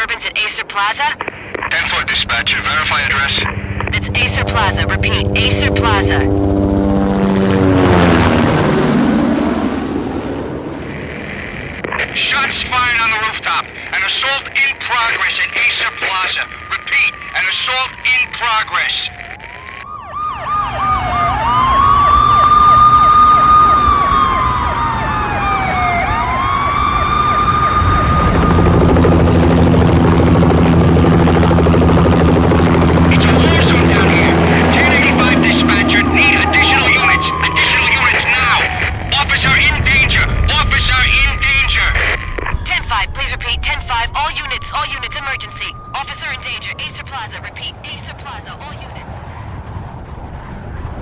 disturbance at Acer Plaza? 10-4 dispatcher, verify address. It's Acer Plaza. Repeat, Acer Plaza. Shots fired on the rooftop. An assault in progress at Acer Plaza. Repeat, an assault in progress. It's a war zone down here. 1085 dispatcher, need additional units. Additional units now. Officer in danger. Officer in danger. 10-5, please repeat. 10-5, all units, emergency. Officer in danger, Acer Plaza. Repeat, Acer Plaza, all units.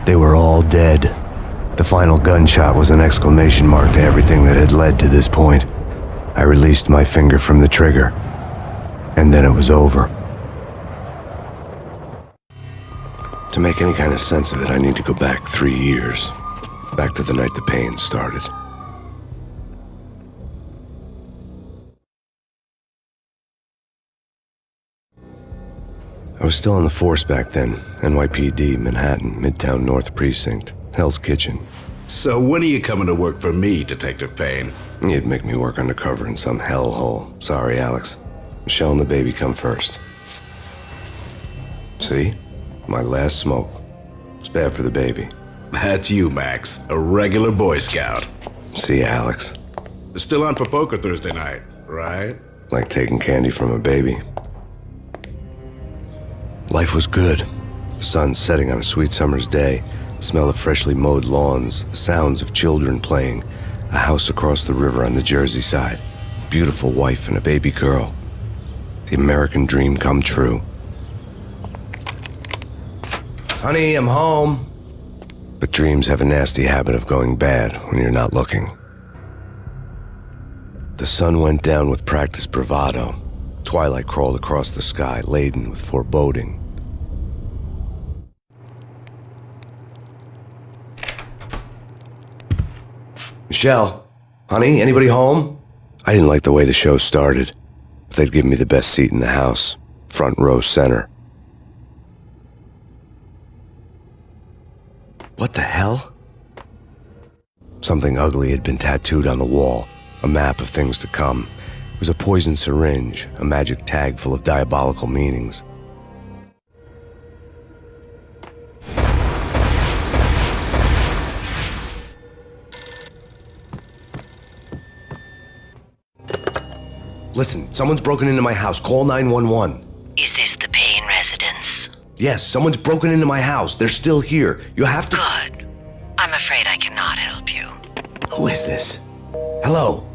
They were all dead. The final gunshot was an exclamation mark to everything that had led to this point. I released my finger from the trigger, and then it was over. To make any kind of sense of it, I need to go back 3 years. Back to the night the Payne started. I was still on the force back then. NYPD, Manhattan, Midtown North Precinct, Hell's Kitchen. So when are you coming to work for me, Detective Payne? You'd make me work undercover in some hellhole. Sorry, Alex. Michelle and the baby come first. See? My last smoke. It's bad for the baby. That's you, Max. A regular Boy Scout. See, Alex. Still on for poker Thursday night, right? Like taking candy from a baby. Life was good. The sun setting on a sweet summer's day, the smell of freshly mowed lawns, the sounds of children playing, a house across the river on the Jersey side, beautiful wife and a baby girl. The American dream come true. Honey, I'm home. But dreams have a nasty habit of going bad when you're not looking. The sun went down with practiced bravado. Twilight crawled across the sky, laden with foreboding. Michelle, honey, anybody home? I didn't like the way the show started, but they'd given me the best seat in the house, front row center. What the hell? Something ugly had been tattooed on the wall, a map of things to come. It was a poison syringe, a magic tag full of diabolical meanings. Listen, someone's broken into my house. Call 911. Is this the Payne residence? Yes, someone's broken into my house. They're still here. You have to... Good. I'm afraid I cannot help you. Who is this? Hello?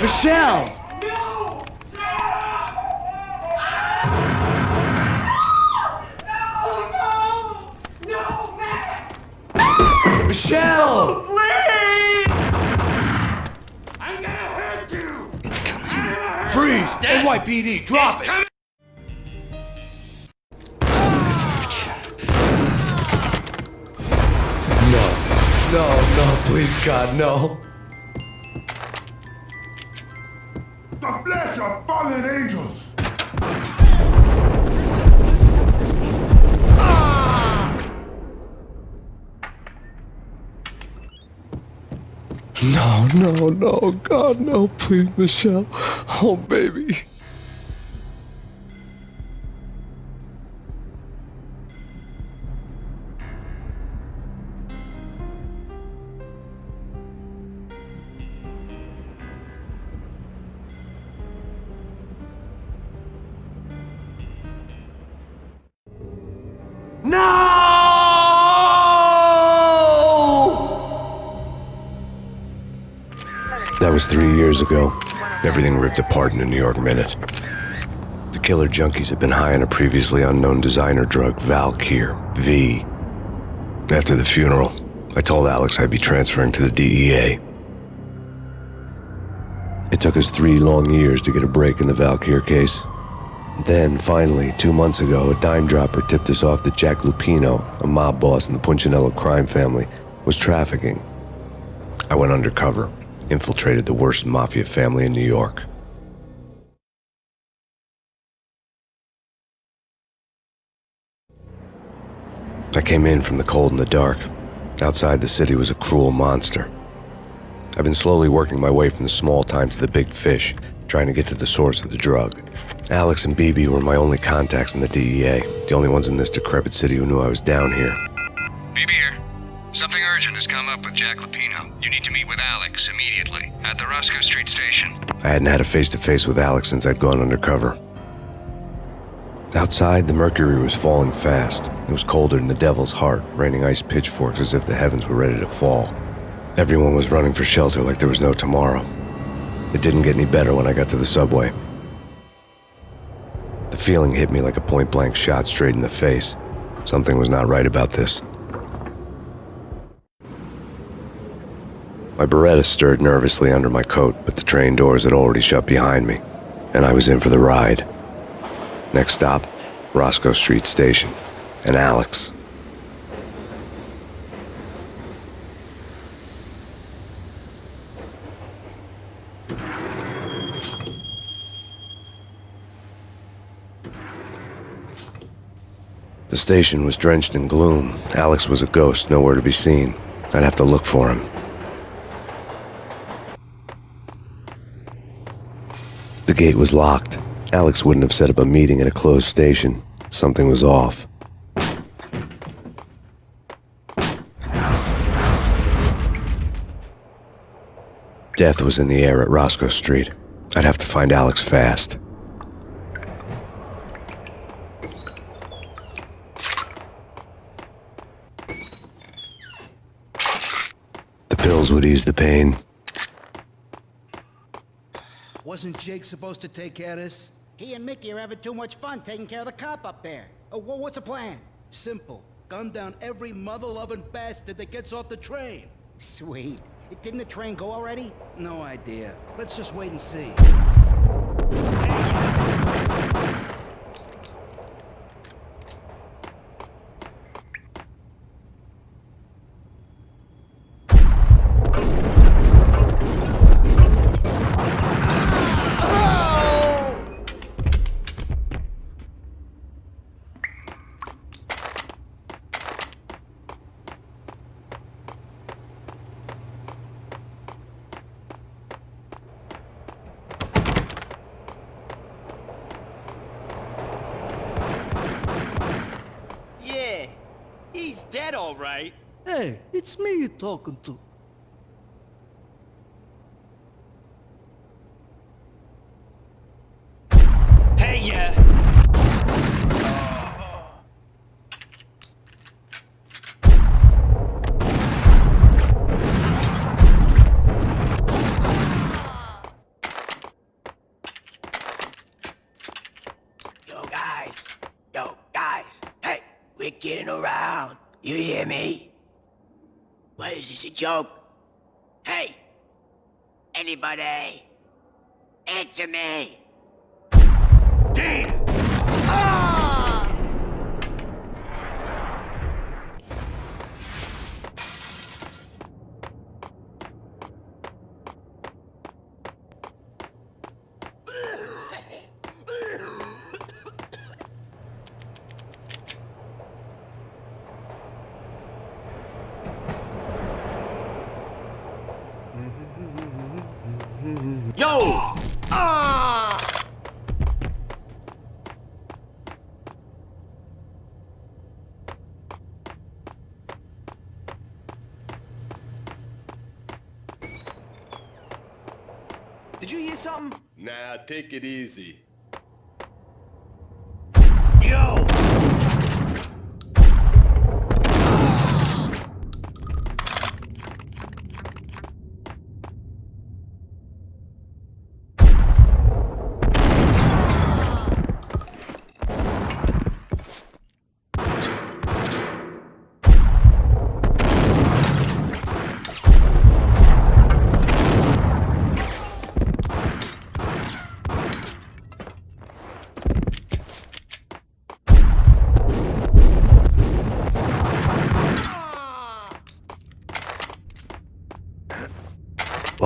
Michelle! Michelle! Please! I'm gonna hurt you! It's coming. Freeze! NYPD, drop it! No, please, God, no. The flesh of fallen angels! No, God, no, please, Michelle. Oh, baby. That was 3 years ago. Everything ripped apart in a New York minute. The killer junkies had been high on a previously unknown designer drug, Valkyr, V. After the funeral, I told Alex I'd be transferring to the DEA. It took us 3 long years to get a break in the Valkyr case. Then, finally, 2 months ago, a dime dropper tipped us off that Jack Lupino, a mob boss in the Punchinello crime family, was trafficking. I went undercover, infiltrated the worst mafia family in New York. I came in from the cold and the dark. Outside the city was a cruel monster. I've been slowly working my way from the small time to the big fish, trying to get to the source of the drug. Alex and BB were my only contacts in the DEA, the only ones in this decrepit city who knew I was down here. BB here. Something urgent has come up with Jack Lupino. You need to meet with Alex immediately at the Roscoe Street station. I hadn't had a face-to-face with Alex since I'd gone undercover. Outside, the mercury was falling fast. It was colder than the devil's heart, raining ice pitchforks as if the heavens were ready to fall. Everyone was running for shelter like there was no tomorrow. It didn't get any better when I got to the subway. The feeling hit me like a point-blank shot straight in the face. Something was not right about this. My Beretta stirred nervously under my coat, but the train doors had already shut behind me, and I was in for the ride. Next stop, Roscoe Street Station, and Alex. The station was drenched in gloom. Alex was a ghost, nowhere to be seen. I'd have to look for him. The gate was locked. Alex wouldn't have set up a meeting at a closed station. Something was off. Death was in the air at Roscoe Street. I'd have to find Alex fast. The pills would ease the pain. Wasn't Jake supposed to take care of this? He and Mickey are having too much fun taking care of the cop up there. Oh, what's the plan? Simple. Gun down every mother-loving bastard that gets off the train. Sweet. Didn't the train go already? No idea. Let's just wait and see. He's dead, all right. Hey, it's me you're talking to. Hey, yeah. Yo, guys. Hey, we're getting around. You hear me? What is this, a joke? Hey! Anybody? Answer me! Damn! Yo! Did you hear something? Nah, take it easy. Yo!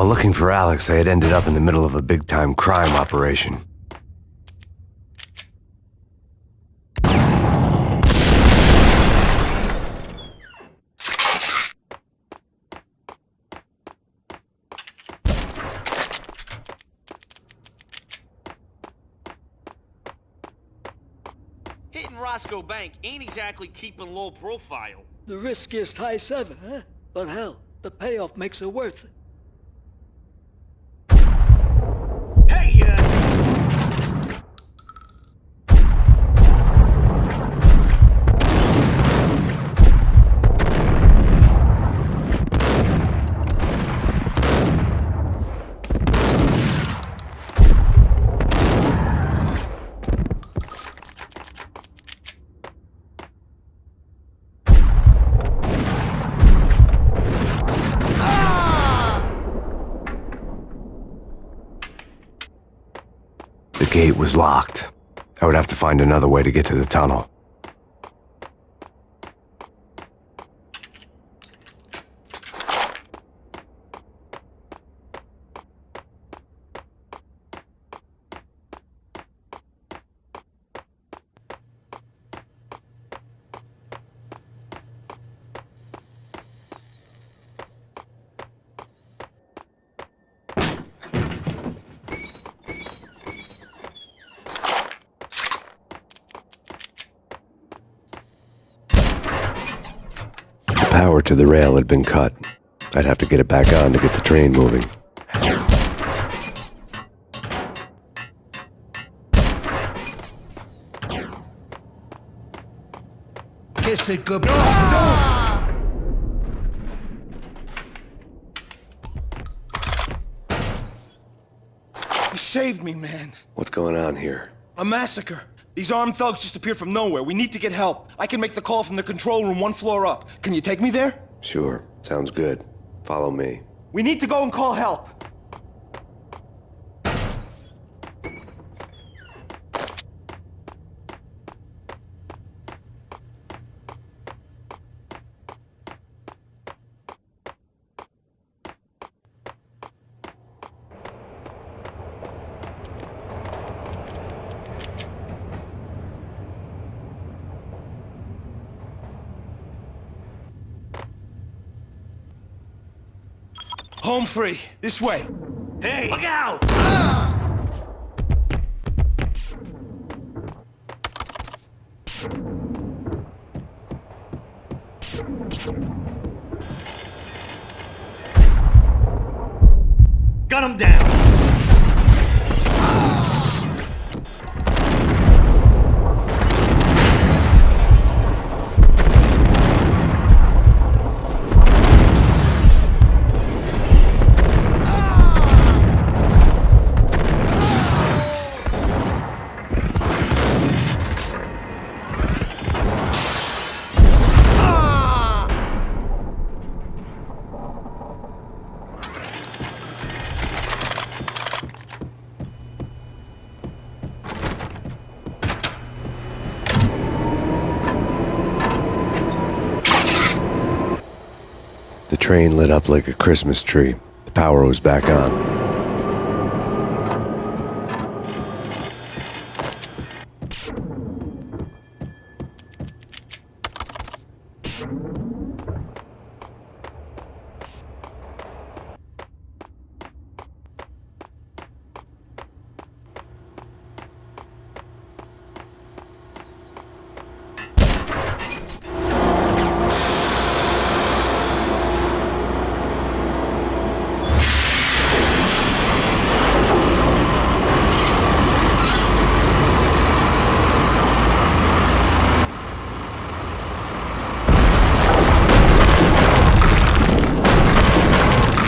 While looking for Alex, I had ended up in the middle of a big-time crime operation. Hitting Roscoe Bank ain't exactly keeping low profile. The riskiest heist ever, huh? But hell, the payoff makes it worth it. Hey, The gate was locked. I would have to find another way to get to the tunnel. Power to the rail had been cut. I'd have to get it back on to get the train moving. Kiss it goodbye. You saved me, man. What's going on here? A massacre. These armed thugs just appeared from nowhere. We need to get help. I can make the call from the control room 1 floor up. Can you take me there? Sure, sounds good. Follow me. We need to go and call help. Home free. This way. hey! Look out! Gun him down! The train lit up like a Christmas tree. The power was back on.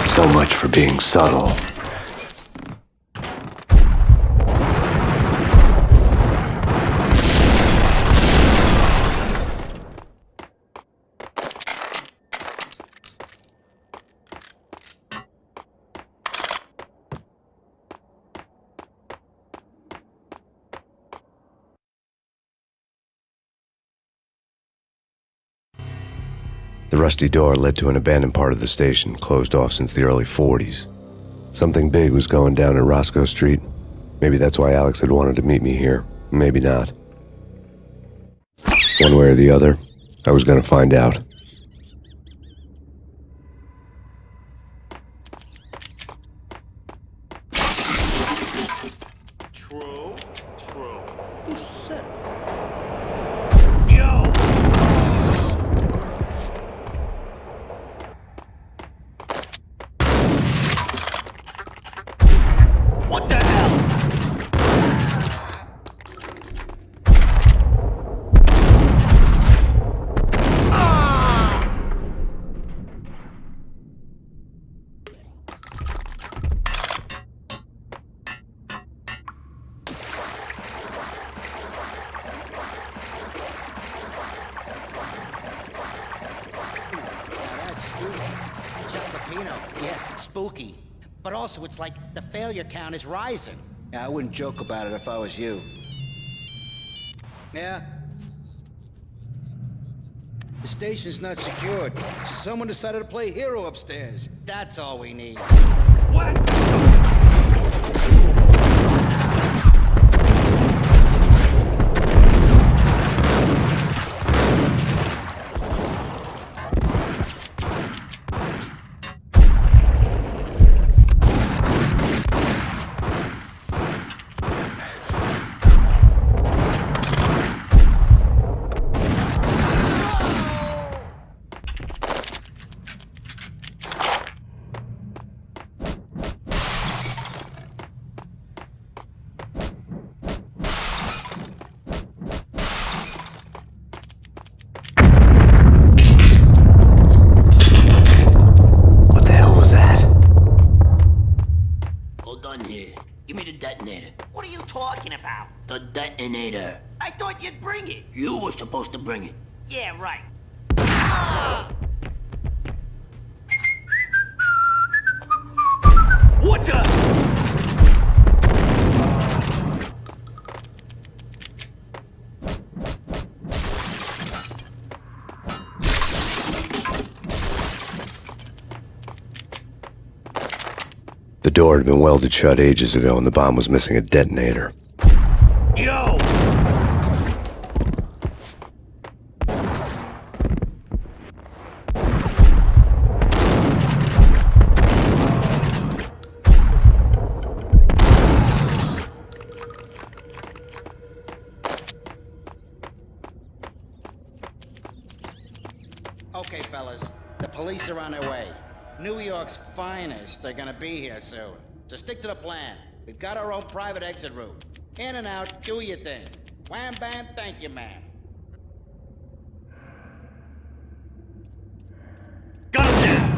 So much for being subtle. The rusty door led to an abandoned part of the station, closed off since the early 40s. Something big was going down in Roscoe Street. Maybe that's why Alex had wanted to meet me here. Maybe not. One way or the other, I was gonna find out. True. Yo! What the hell? Yeah, spooky. But also, it's like the failure count is rising. Yeah, I wouldn't joke about it if I was you. Yeah? The station's not secured. Someone decided to play hero upstairs. That's all we need. What? Give me the detonator. What are you talking about? The detonator. I thought you'd bring it. You were supposed to bring it. Yeah, right. What the? The door had been welded shut ages ago and the bomb was missing a detonator. Yo! Okay, fellas. The police are on their way. New York's finest are gonna be here soon. So stick to the plan. We've got our own private exit route. In and out, do your thing. Wham bam, thank you, ma'am. Gotcha!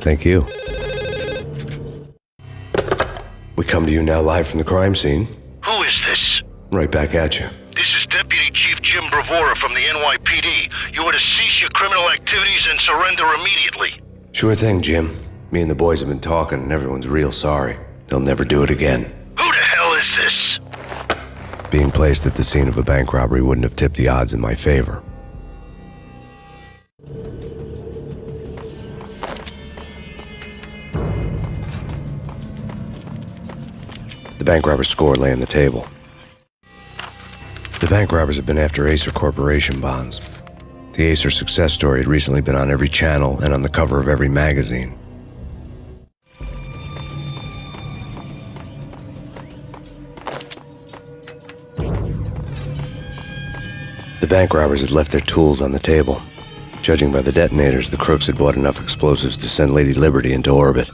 Thank you. We come to you now live from the crime scene. Who is this? Right back at you. This is Deputy Chief Jim Bravura from the NYPD. You are to cease your criminal activities and surrender immediately. Sure thing, Jim. Me and the boys have been talking, and everyone's real sorry. They'll never do it again. Who the hell is this? Being placed at the scene of a bank robbery wouldn't have tipped the odds in my favor. The bank robber's score lay on the table. The bank robbers have been after Acer Corporation bonds. The Acer success story had recently been on every channel and on the cover of every magazine. The bank robbers had left their tools on the table. Judging by the detonators, the crooks had bought enough explosives to send Lady Liberty into orbit.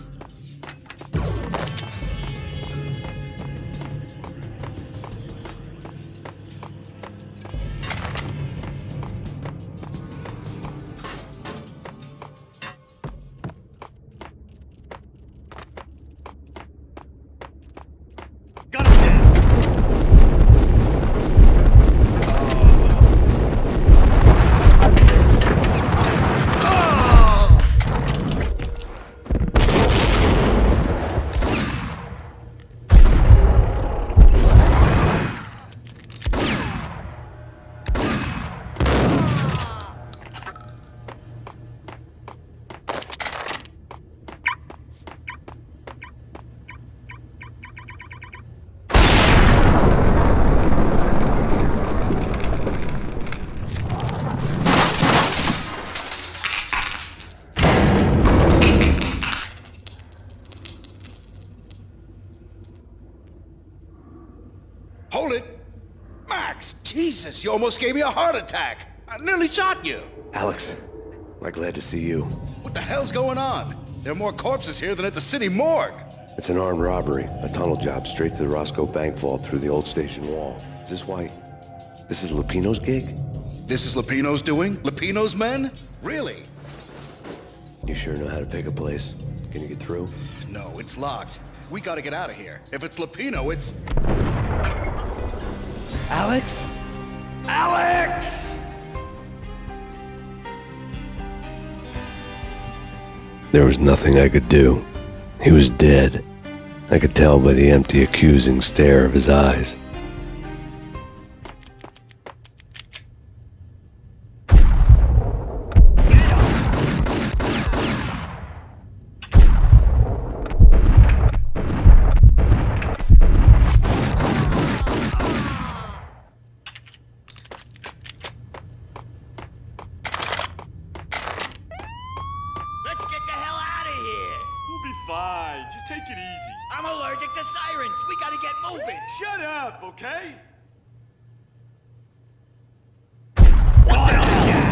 Hold it! Max! Jesus, you almost gave me a heart attack! I nearly shot you! Alex, I'm glad to see you. What the hell's going on? There are more corpses here than at the city morgue! It's an armed robbery, a tunnel job straight to the Roscoe bank vault through the old station wall. Is this why? This is Lupino's gig? This is Lupino's doing? Lupino's men? Really? You sure know how to pick a place. Can you get through? No, it's locked. We gotta get out of here. If it's Lupino, it's... Alex? Alex! There was nothing I could do. He was dead. I could tell by the empty, accusing stare of his eyes. Fine, just take it easy. I'm allergic to sirens. We gotta get moving. Shut up, okay? What the hell?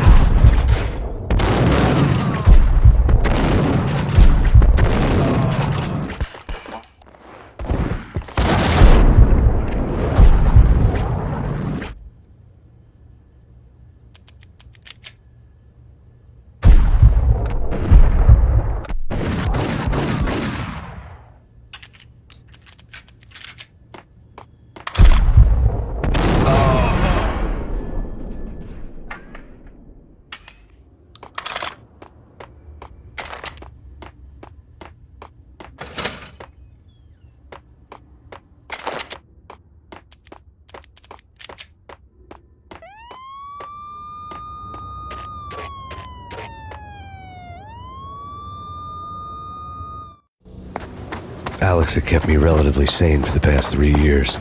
Alex had kept me relatively sane for the past 3 years.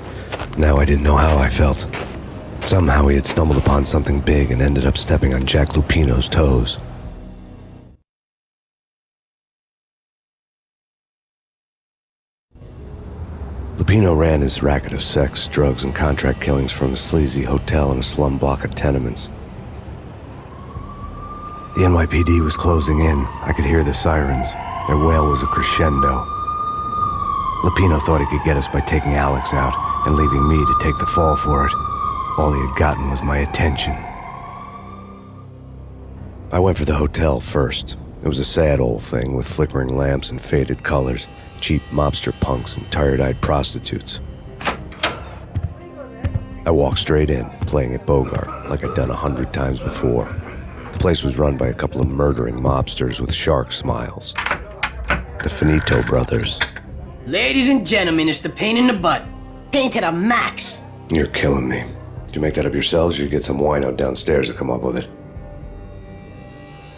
Now I didn't know how I felt. Somehow he had stumbled upon something big and ended up stepping on Jack Lupino's toes. Lupino ran his racket of sex, drugs, and contract killings from a sleazy hotel in a slum block of tenements. The NYPD was closing in. I could hear the sirens. Their wail was a crescendo. Lupino thought he could get us by taking Alex out and leaving me to take the fall for it. All he had gotten was my attention. I went for the hotel first. It was a sad old thing with flickering lamps and faded colors, cheap mobster punks and tired-eyed prostitutes. I walked straight in, playing at Bogart, like I'd done 100 times before. The place was run by a couple of murdering mobsters with shark smiles. The Finito brothers. Ladies and gentlemen, it's the pain in the butt. Pain to the max. You're killing me. Did you make that up yourselves, or you get some wino downstairs to come up with it?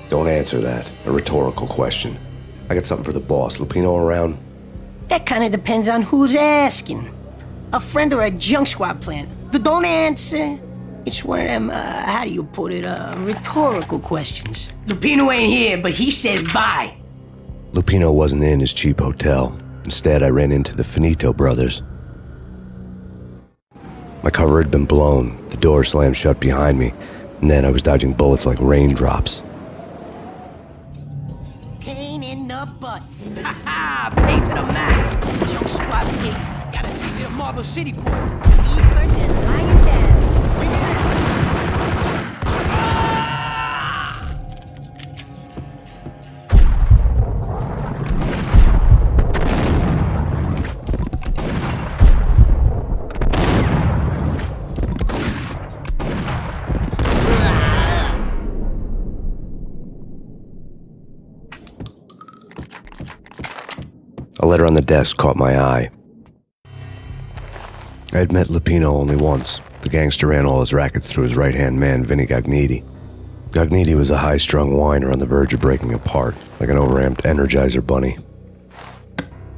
Don't answer that. A rhetorical question. I got something for the boss. Lupino around? That kind of depends on who's asking. A friend or a junk squad plan. Don't answer. It's one of them, how do you put it, rhetorical questions. Lupino ain't here, but he says bye. Lupino wasn't in his cheap hotel. Instead, I ran into the Finito brothers. My cover had been blown, the door slammed shut behind me, and then I was dodging bullets like raindrops. Pain in the butt. Ha ha! Pain to the max. Junk squad pig. Gotta take me to Marble City for you. Eat first and lying down. Bring it out. A letter on the desk caught my eye. I had met Lupino only once. The gangster ran all his rackets through his right-hand man, Vinny Gagniti. Gagniti was a high-strung whiner on the verge of breaking apart, like an overamped Energizer bunny.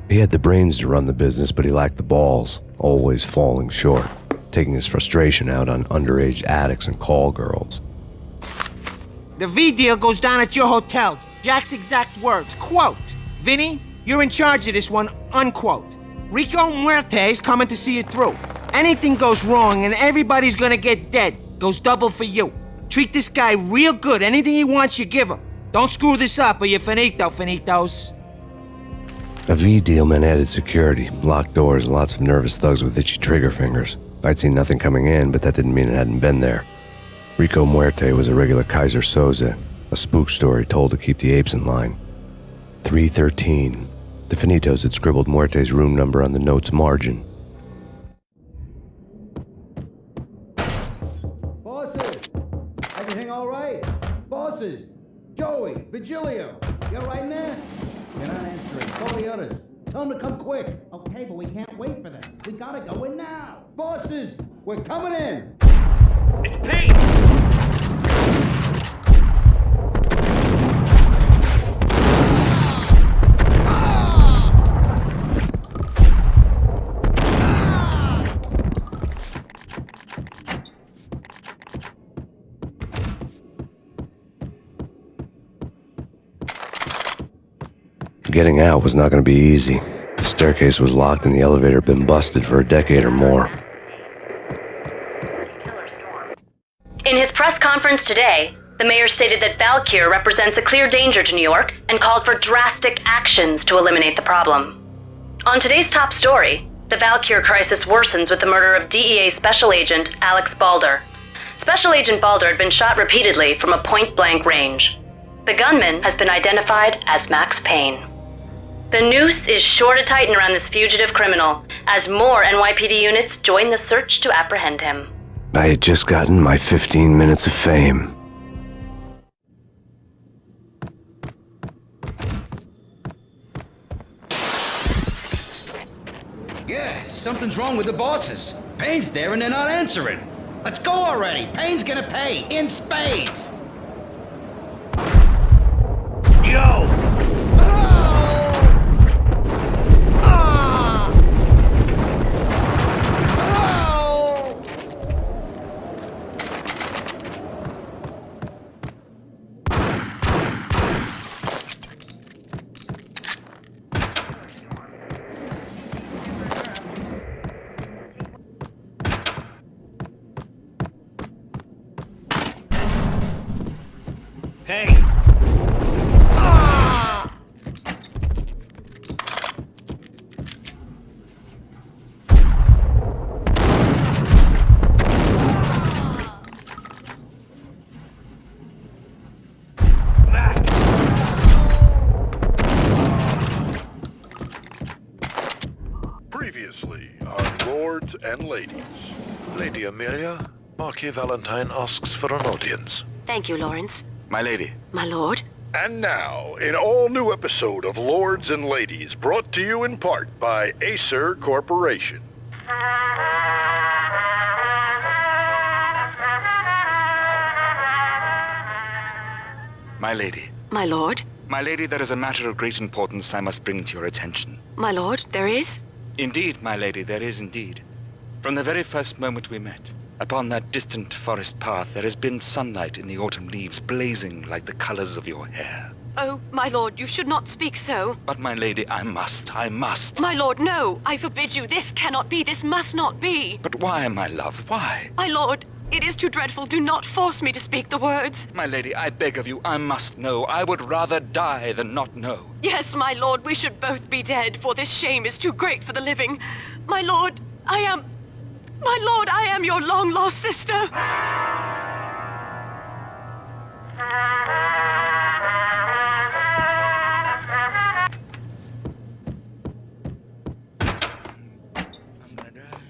He had the brains to run the business, but he lacked the balls, always falling short, taking his frustration out on underage addicts and call girls. The V deal goes down at your hotel. Jack's exact words, quote, "Vinny, you're in charge of this one," unquote. "Rico Muerte's coming to see it through. Anything goes wrong and everybody's gonna get dead. Goes double for you. Treat this guy real good. Anything he wants, you give him. Don't screw this up or you're finito, finitos." A V deal meant added security, locked doors, and lots of nervous thugs with itchy trigger fingers. I'd seen nothing coming in, but that didn't mean it hadn't been there. Rico Muerte was a regular Kaiser Soze, a spook story told to keep the apes in line. 313. The Finitos had scribbled Muerte's room number on the note's margin. Bosses! Everything all right? Bosses! Joey! Vigilio! You all right in there? You're not answering. Call the others. Tell them to come quick. Okay, but we can't wait for them. We gotta go in now. Bosses! We're coming in! It's Payne! Getting out was not going to be easy. The staircase was locked and the elevator had been busted for a decade or more. In his press conference today, the mayor stated that Valkyr represents a clear danger to New York and called for drastic actions to eliminate the problem. On today's top story, the Valkyr crisis worsens with the murder of DEA Special Agent Alex Balder. Special Agent Balder had been shot repeatedly from a point-blank range. The gunman has been identified as Max Payne. The noose is sure to tighten around this fugitive criminal as more NYPD units join the search to apprehend him. I had just gotten my 15 minutes of fame. Yeah, something's wrong with the bosses. Payne's there and they're not answering. Let's go already. Payne's gonna pay in spades. Yo! Hey! lords and ladies. Lady Amelia, Marquis Valentine asks for an audience. Thank you, Lawrence. My lady. My lord? And now, an all-new episode of Lords and Ladies, brought to you in part by Acer Corporation. My lady. My lord? My lady, there is a matter of great importance I must bring to your attention. My lord, there is? Indeed, my lady, there is indeed. From the very first moment we met, upon that distant forest path, there has been sunlight in the autumn leaves blazing like the colors of your hair. Oh, my lord, you should not speak so. But my lady, I must. My lord, no! I forbid you. This cannot be. This must not be. But why, my love, why? My lord, it is too dreadful. Do not force me to speak the words. My lady, I beg of you, I must know. I would rather die than not know. Yes, my lord, we should both be dead, for this shame is too great for the living. My lord, I am your long-lost sister.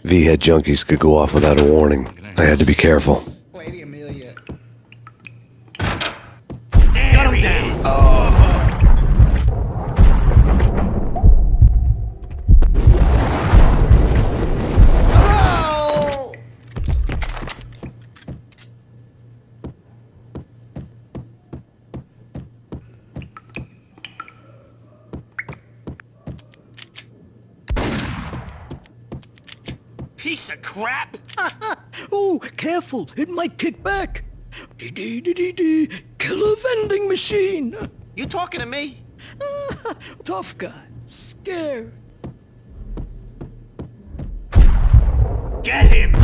V-head junkies could go off without a warning. I had to be careful. Lady Amelia. Got him down! Piece of crap! Oh, careful, it might kick back. Killer vending machine. You talking to me? Tough guy, scared. Get him!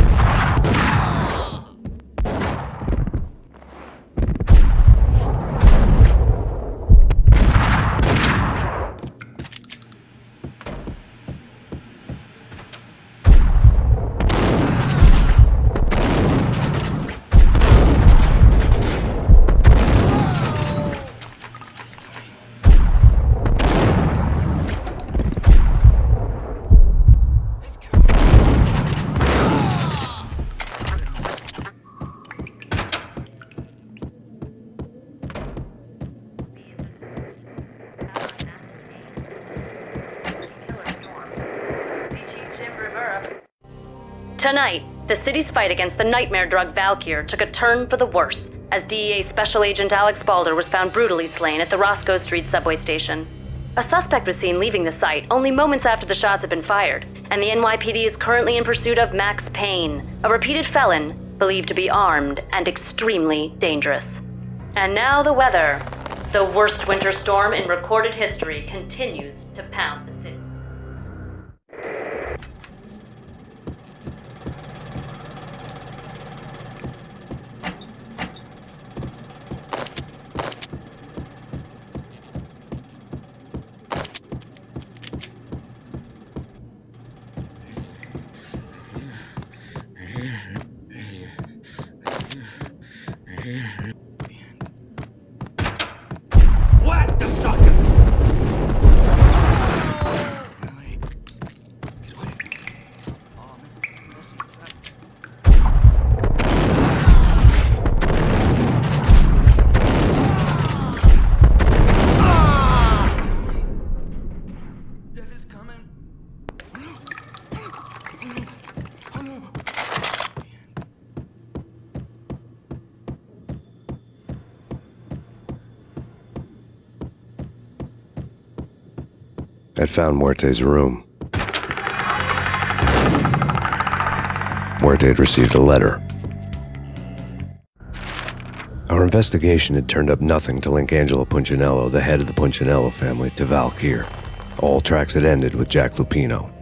Tonight, the city's fight against the nightmare drug Valkyr took a turn for the worse, as DEA Special Agent Alex Balder was found brutally slain at the Roscoe Street subway station. A suspect was seen leaving the site only moments after the shots had been fired, and the NYPD is currently in pursuit of Max Payne, a repeated felon believed to be armed and extremely dangerous. And now the weather. The worst winter storm in recorded history continues to pound the city. Whack the sucker! I'd found Muerte's room. Muerte had received a letter. Our investigation had turned up nothing to link Angelo Punchinello, the head of the Punchinello family, to Valkyr. All tracks had ended with Jack Lupino.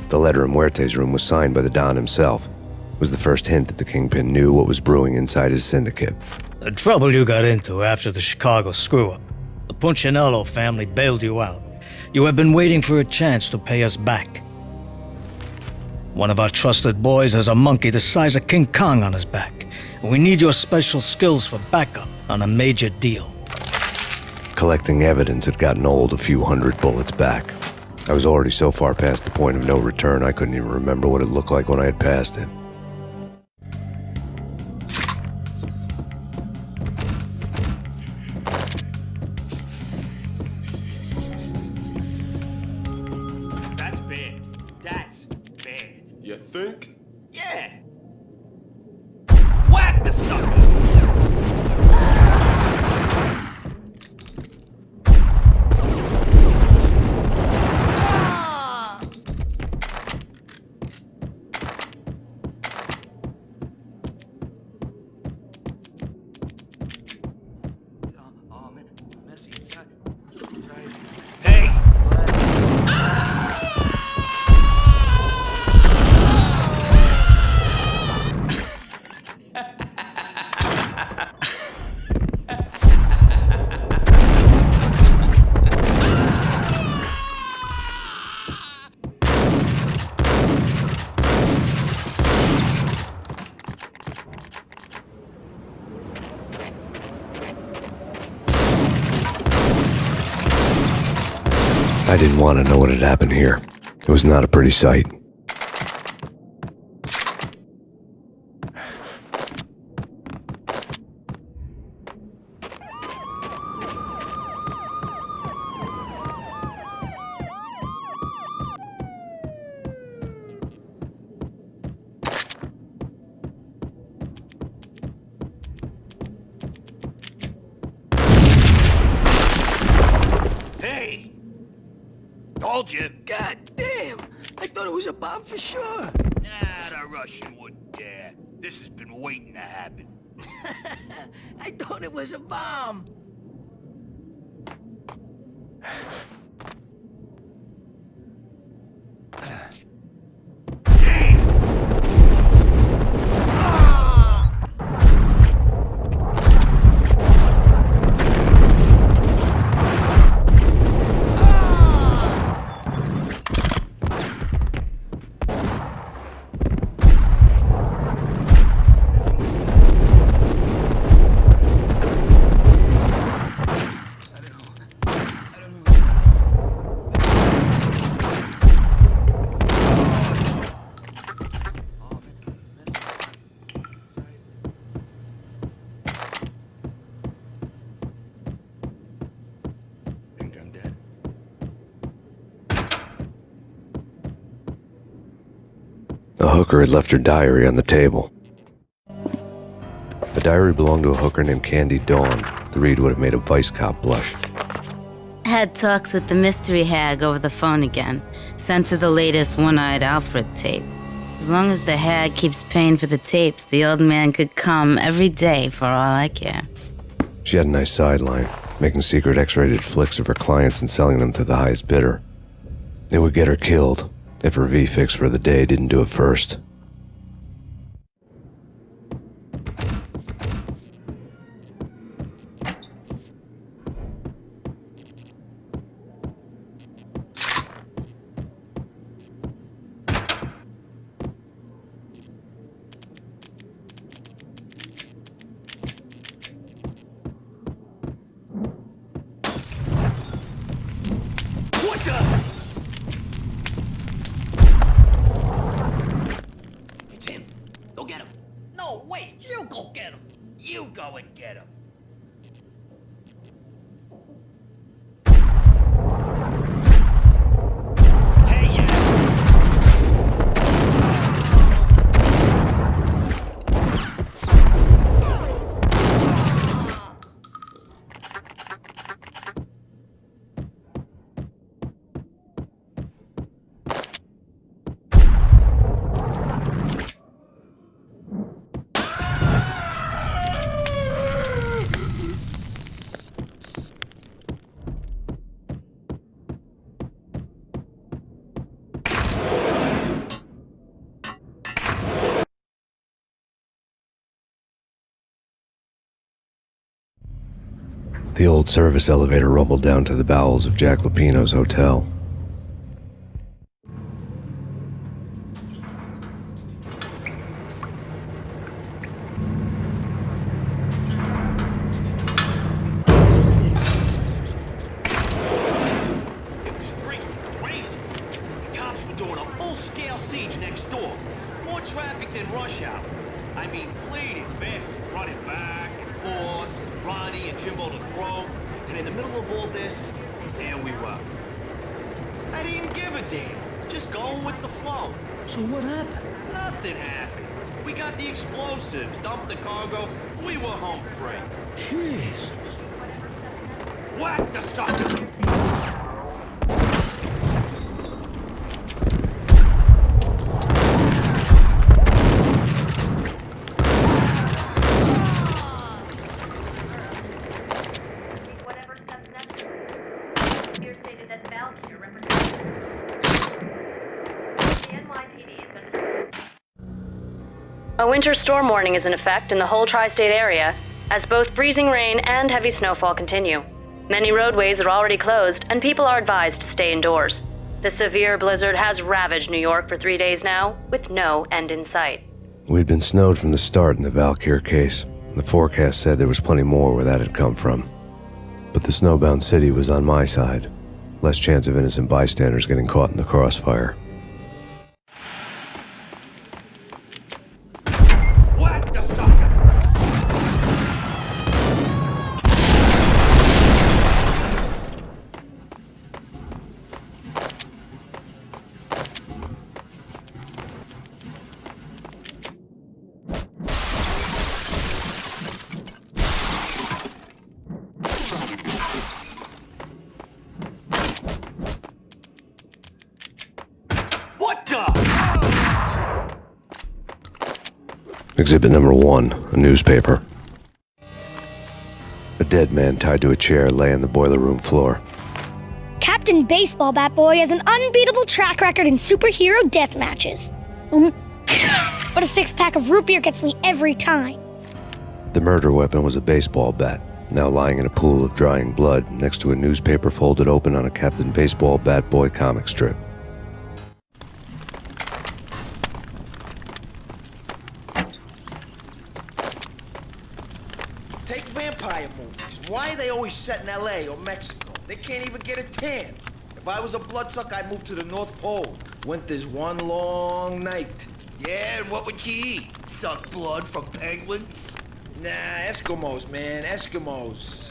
The letter in Muerte's room was signed by the Don himself. It was the first hint that the Kingpin knew what was brewing inside his syndicate. The trouble you got into after the Chicago screw-up. The Punchinello family bailed you out. You have been waiting for a chance to pay us back. One of our trusted boys has a monkey the size of King Kong on his back. We need your special skills for backup on a major deal. Collecting evidence had gotten old a few hundred bullets back. I was already so far past the point of no return, I couldn't even remember what it looked like when I had passed it. That's bad. That's bad. You think? Yeah. Whack the sucker! I didn't want to know what had happened here. It was not a pretty sight. Hey! Told you. God damn! I thought it was a bomb for sure. Nah, the Russian wouldn't dare. This has been waiting to happen. I thought it was a bomb. The hooker had left her diary on the table. The diary belonged to a hooker named Candy Dawn. The read would have made a vice cop blush. Had talks with the mystery hag over the phone again. Sent to the latest One-Eyed Alfred tape. As long as the hag keeps paying for the tapes, the old man could come every day for all I care. She had a nice sideline, making secret X-rated flicks of her clients and selling them to the highest bidder. It would get her killed if her V-fix for the day didn't do it first. Go and get him. The old service elevator rumbled down to the bowels of Jack Lupino's hotel. It was freaking crazy. Jimbo to throw, and in the middle of all this, there we were. I didn't give a damn. Just going with the flow. So what happened? Nothing happened. We got the explosives, dumped the cargo, we were home free. Jesus. Whack the sucker! A winter storm warning is in effect in the whole tri-state area, as both freezing rain and heavy snowfall continue. Many roadways are already closed, and people are advised to stay indoors. The severe blizzard has ravaged New York for 3 days now, with no end in sight. We'd been snowed from the start in the Valkyr case. The forecast said there was plenty more where that had come from. But the snowbound city was on my side. Less chance of innocent bystanders getting caught in the crossfire. Whack the sucker! What the? Exhibit number 1, a newspaper. A dead man tied to a chair lay on the boiler room floor. Captain Baseball Bat Boy has an unbeatable track record in superhero death matches. But a 6-pack of root beer gets me every time. The murder weapon was a baseball bat, now lying in a pool of drying blood next to a newspaper folded open on a Captain Baseball Bat Boy comic strip. Take vampire movies. Why are they always set in L.A. or Mexico? They can't even get a tan. If I was a bloodsucker, I'd move to the North Pole. Winter's one long night. Yeah, and what would you eat? Suck blood from penguins? Nah, Eskimos, man, Eskimos.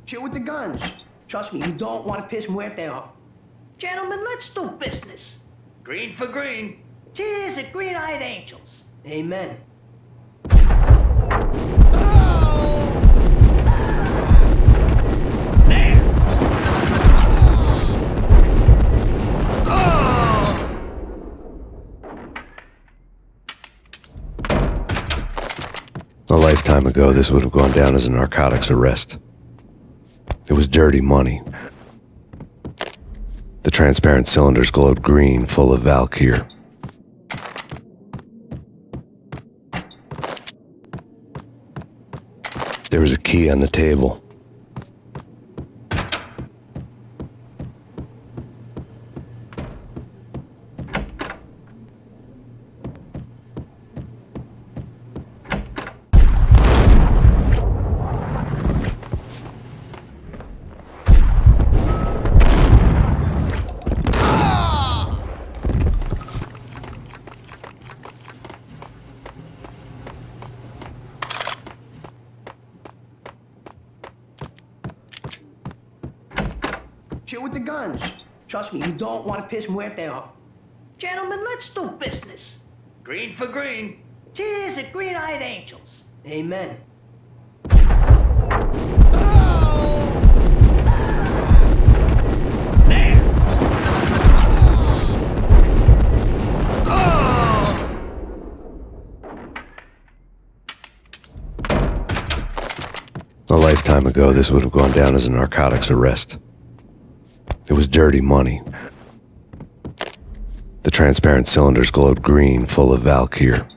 Chill with the guns. Trust me, you don't want to piss Muerte off. Gentlemen, let's do business. Green for green. Tears of green-eyed angels. Amen. A lifetime ago, this would have gone down as a narcotics arrest. It was dirty money. The transparent cylinders glowed green, full of Valkyr. There was a key on the table. Chill with the guns. Trust me, you don't want to piss Muerte off. Gentlemen, let's do business. Green for green. Tears of green-eyed angels. Amen. A lifetime ago, this would have gone down as a narcotics arrest. It was dirty money. The transparent cylinders glowed green, full of Valkyr.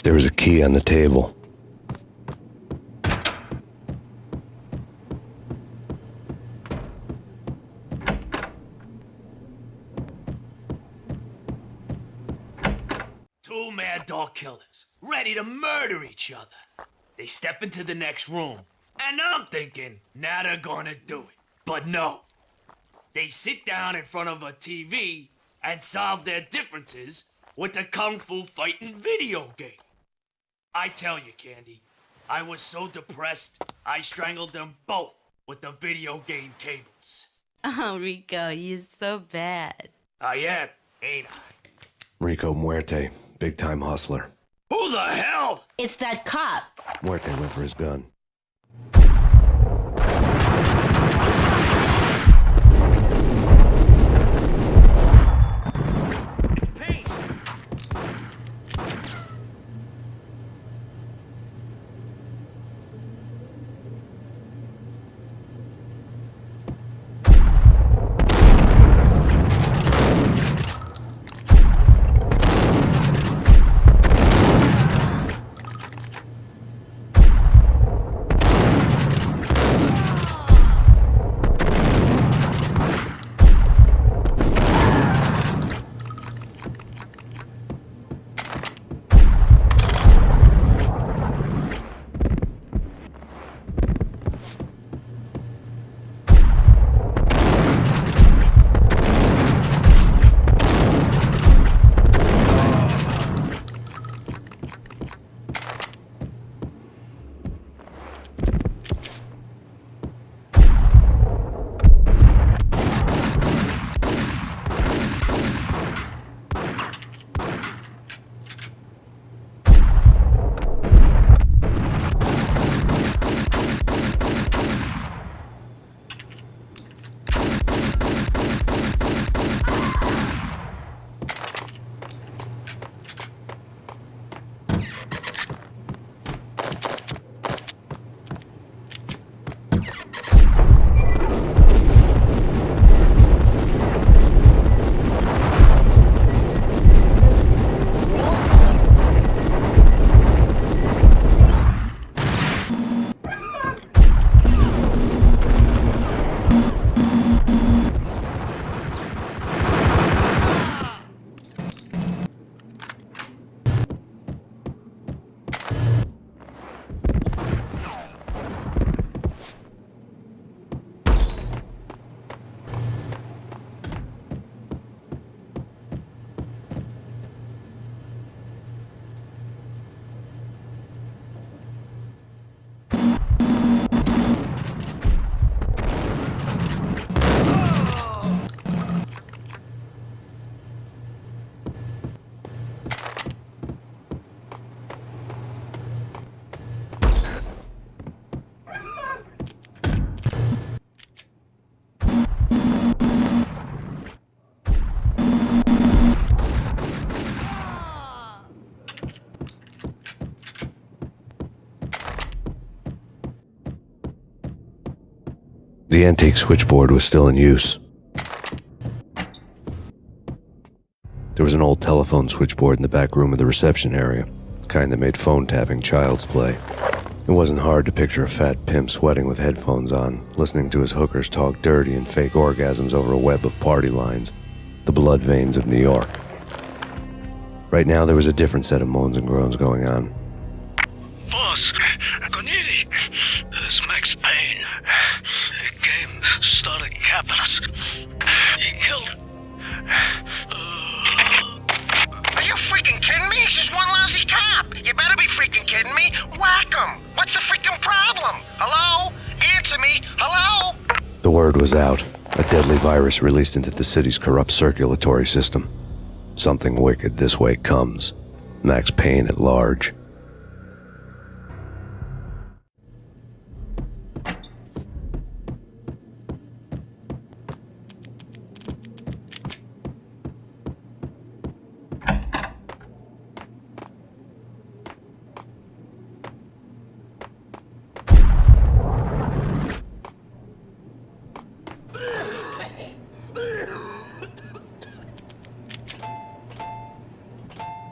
There was a key on the table. Two mad dog killers, ready to murder each other. They step into the next room, and I'm thinking, now they're gonna do it. But no. They sit down in front of a TV and solve their differences with a kung fu fighting video game. I tell you, Candy, I was so depressed, I strangled them both with the video game cables. Oh, Rico, you're so bad. I am, ain't I? Rico Muerte, big-time hustler. Who the hell? It's that cop. Muerte went for his gun. Payne! The antique switchboard was still in use. There was an old telephone switchboard in the back room of the reception area, the kind that made phone tapping child's play. It wasn't hard to picture a fat pimp sweating with headphones on, listening to his hookers talk dirty and fake orgasms over a web of party lines, the blood veins of New York. Right now, there was a different set of moans and groans going on. Boss, Goniti, this is Max Payne. He came, started capping us. He killed her. Are you freaking kidding me? He's just one lousy cop. You better be freaking kidding me. Whack him. What's the freaking problem? Hello? Answer me. Hello? The word was out. A deadly virus released into the city's corrupt circulatory system. Something wicked this way comes. Max Payne at large.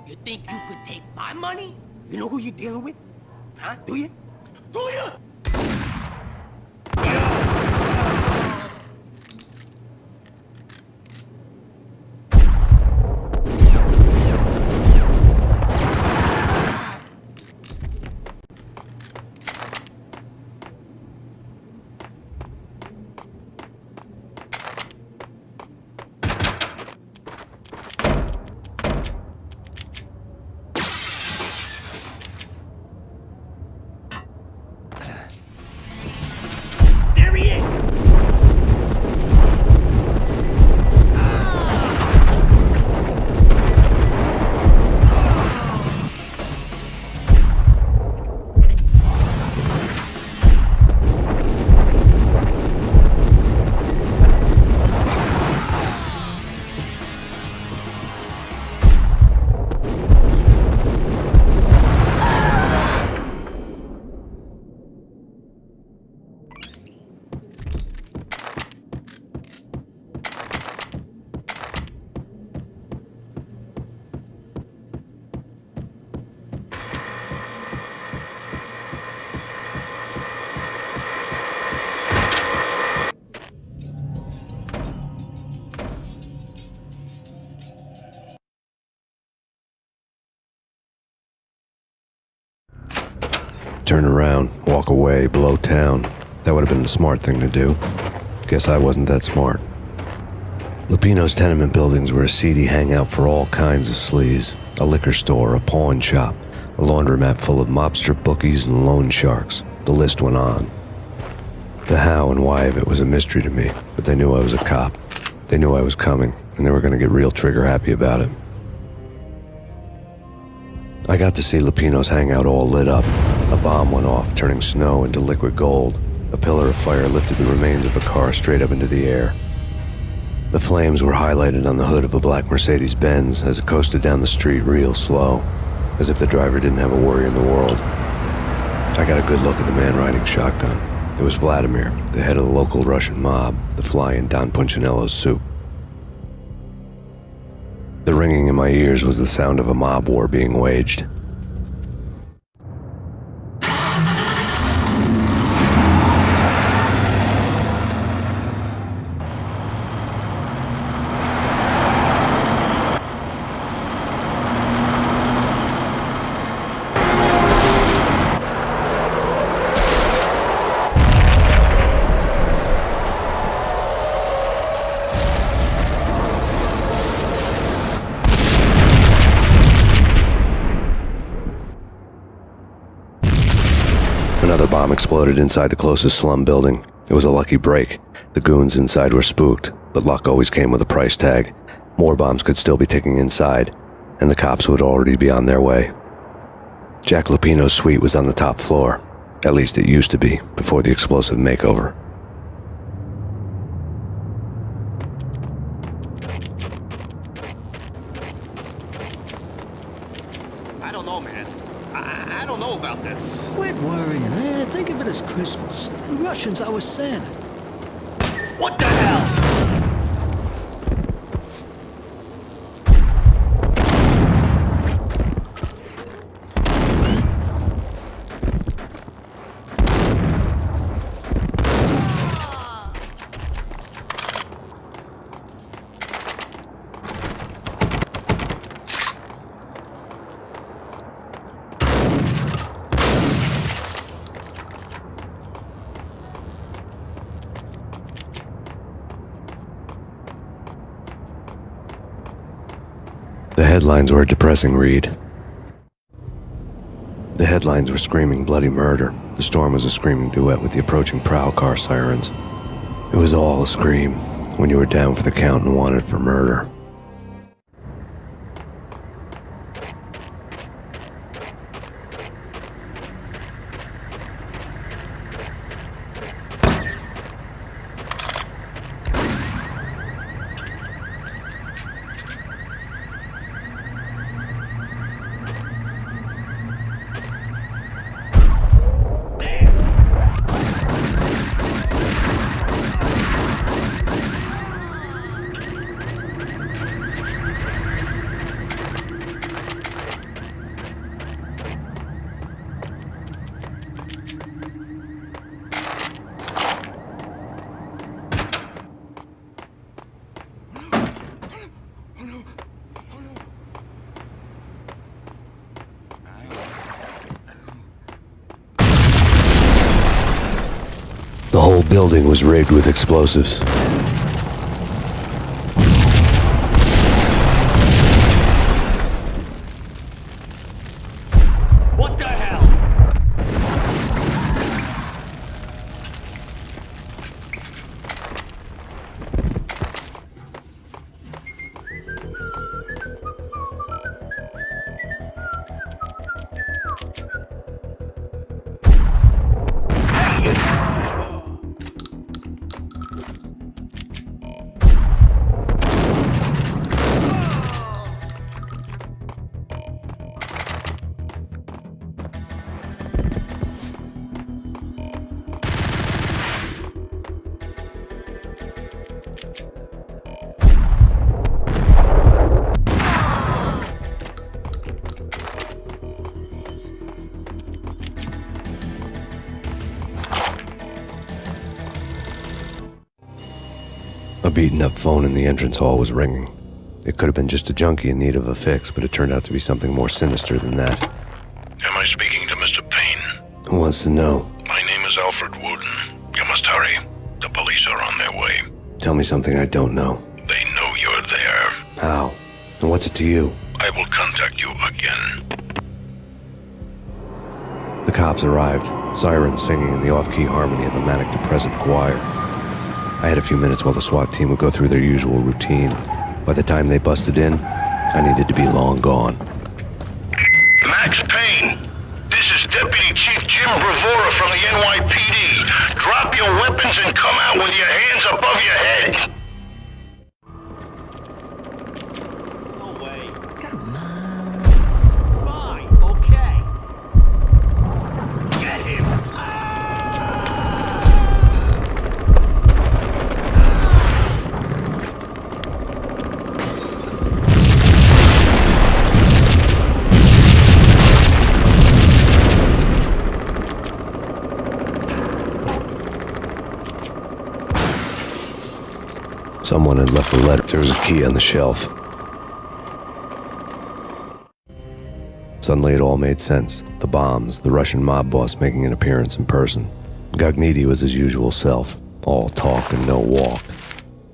You think you could take my money? You know who you're dealing with? Huh? Do you? Do you? There he is! Turn around, walk away, blow town. That would have been the smart thing to do. Guess I wasn't that smart. Lupino's tenement buildings were a seedy hangout for all kinds of sleaze. A liquor store, a pawn shop, a laundromat full of mobster bookies and loan sharks. The list went on. The how and why of it was a mystery to me, but they knew I was a cop. They knew I was coming, and they were going to get real trigger happy about it. I got to see Lupino's hangout all lit up. A bomb went off, turning snow into liquid gold. A pillar of fire lifted the remains of a car straight up into the air. The flames were highlighted on the hood of a black Mercedes-Benz as it coasted down the street real slow, as if the driver didn't have a worry in the world. I got a good look at the man riding shotgun. It was Vladimir, the head of the local Russian mob, the fly in Don Punchinello's soup. The ringing in my ears was the sound of a mob war being waged. Another bomb exploded inside the closest slum building. It was a lucky break. The goons inside were spooked, but luck always came with a price tag. More bombs could still be ticking inside, and the cops would already be on their way. Jack Lupino's suite was on the top floor. At least it used to be, before the explosive makeover. I don't know, man. I don't know about this. Quit worrying, man. Think of it as Christmas. The Russians are with Santa. What the hell? The headlines were a depressing read. The headlines were screaming bloody murder. The storm was a screaming duet with the approaching prowl car sirens. It was all a scream when you were down for the count and wanted for murder. whole building was rigged with explosives. What the hell? A beaten-up phone in the entrance hall was ringing. It could have been just a junkie in need of a fix, but it turned out to be something more sinister than that. Am I speaking to Mr. Payne? Who wants to know? My name is Alfred Wooden. You must hurry. The police are on their way. Tell me something I don't know. They know you're there. How? And what's it to you? I will contact you again. The cops arrived, sirens singing in the off-key harmony of a manic-depressive choir. I had a few minutes while the SWAT team would go through their usual routine. By the time they busted in, I needed to be long gone. Max Payne, this is Deputy Chief Jim Bravura from the NYPD. Drop your weapons and come out with your hands above your head. No way. Come on. Fine, okay. Get him! Someone had left a letter. There was a key on the shelf. Suddenly it all made sense. The bombs, the Russian mob boss making an appearance in person. Gagniti was his usual self. All talk and no walk.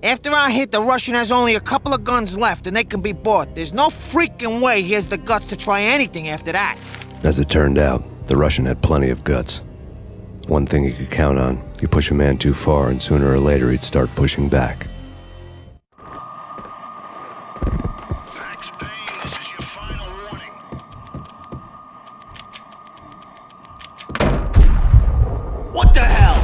After our hit, the Russian has only a couple of guns left and they can be bought. There's no freaking way he has the guts to try anything after that. As it turned out, the Russian had plenty of guts. One thing you could count on, you push a man too far and sooner or later he'd start pushing back. What the hell?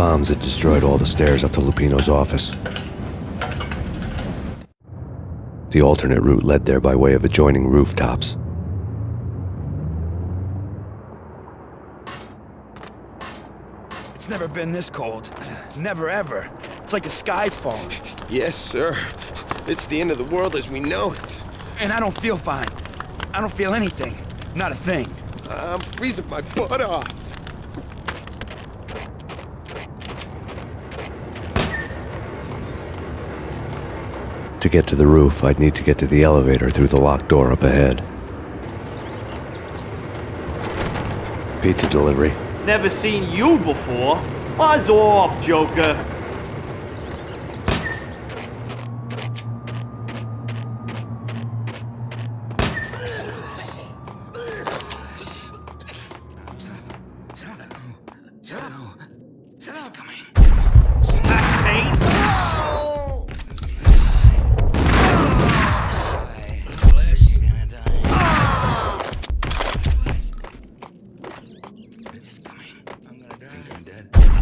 bombs had destroyed all the stairs up to Lupino's office. The alternate route led there by way of adjoining rooftops. It's never been this cold. Never ever. It's like the sky's falling. Yes, sir. It's the end of the world as we know it. And I don't feel fine. I don't feel anything. Not a thing. I'm freezing my butt off. To get to the roof, I'd need to get to the elevator through the locked door up ahead. Pizza delivery. Never seen you before. Buzz off, Joker.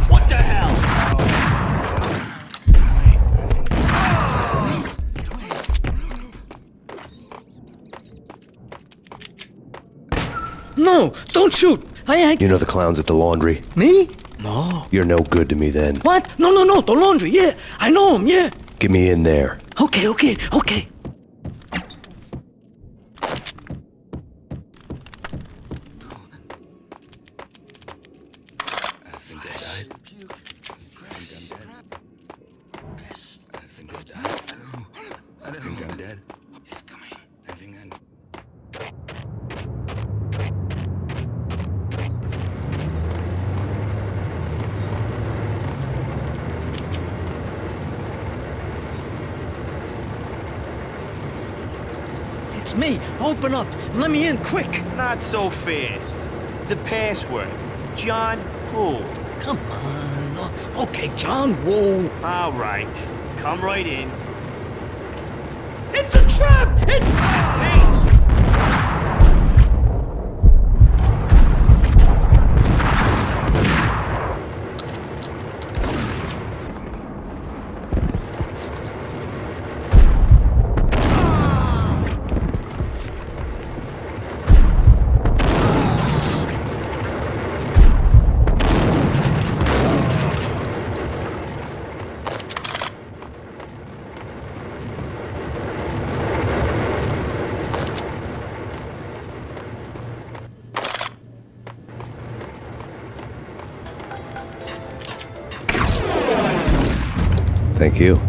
What the hell? No, don't shoot. You know the clowns at the laundry? Me? No. You're no good to me then. What? No, the laundry, yeah. I know him, yeah. Get me in there. Okay. It's me. Open up. Let me in, quick. Not so fast. The password. John who? Come on. Okay, John Woo. All right. Come right in. It's a trap! Thank you.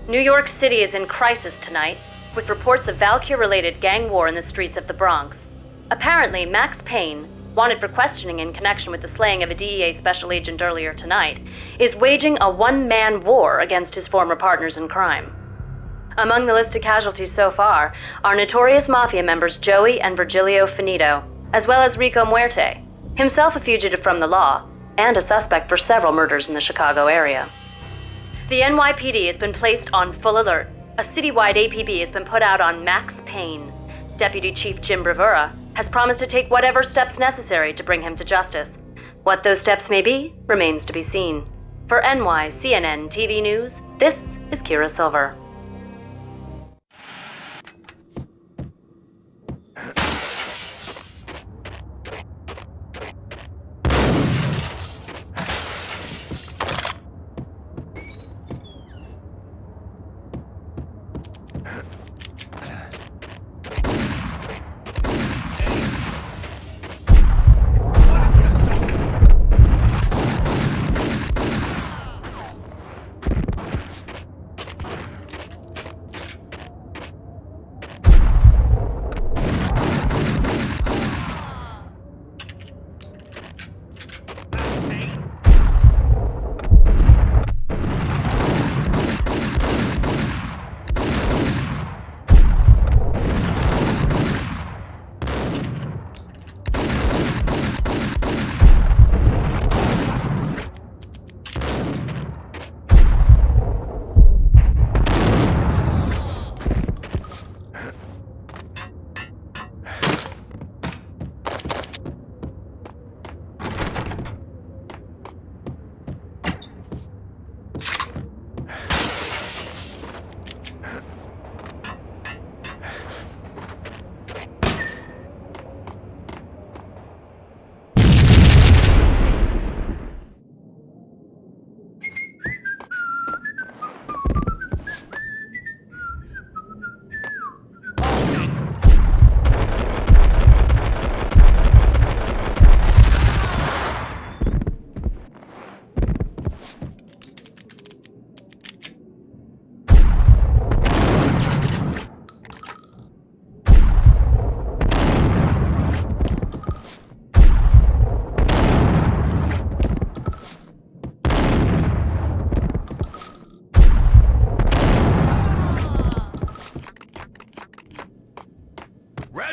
New York City is in crisis tonight, with reports of Valkyr-related gang war in the streets of the Bronx. Apparently, Max Payne, wanted for questioning in connection with the slaying of a DEA special agent earlier tonight, is waging a one-man war against his former partners in crime. Among the listed casualties so far are notorious mafia members Joey and Virgilio Finito, as well as Rico Muerte, himself a fugitive from the law, and a suspect for several murders in the Chicago area. The NYPD has been placed on full alert. A citywide APB has been put out on Max Payne. Deputy Chief Jim Bravura has promised to take whatever steps necessary to bring him to justice. What those steps may be remains to be seen. For NYCNN TV News, this is Kira Silver.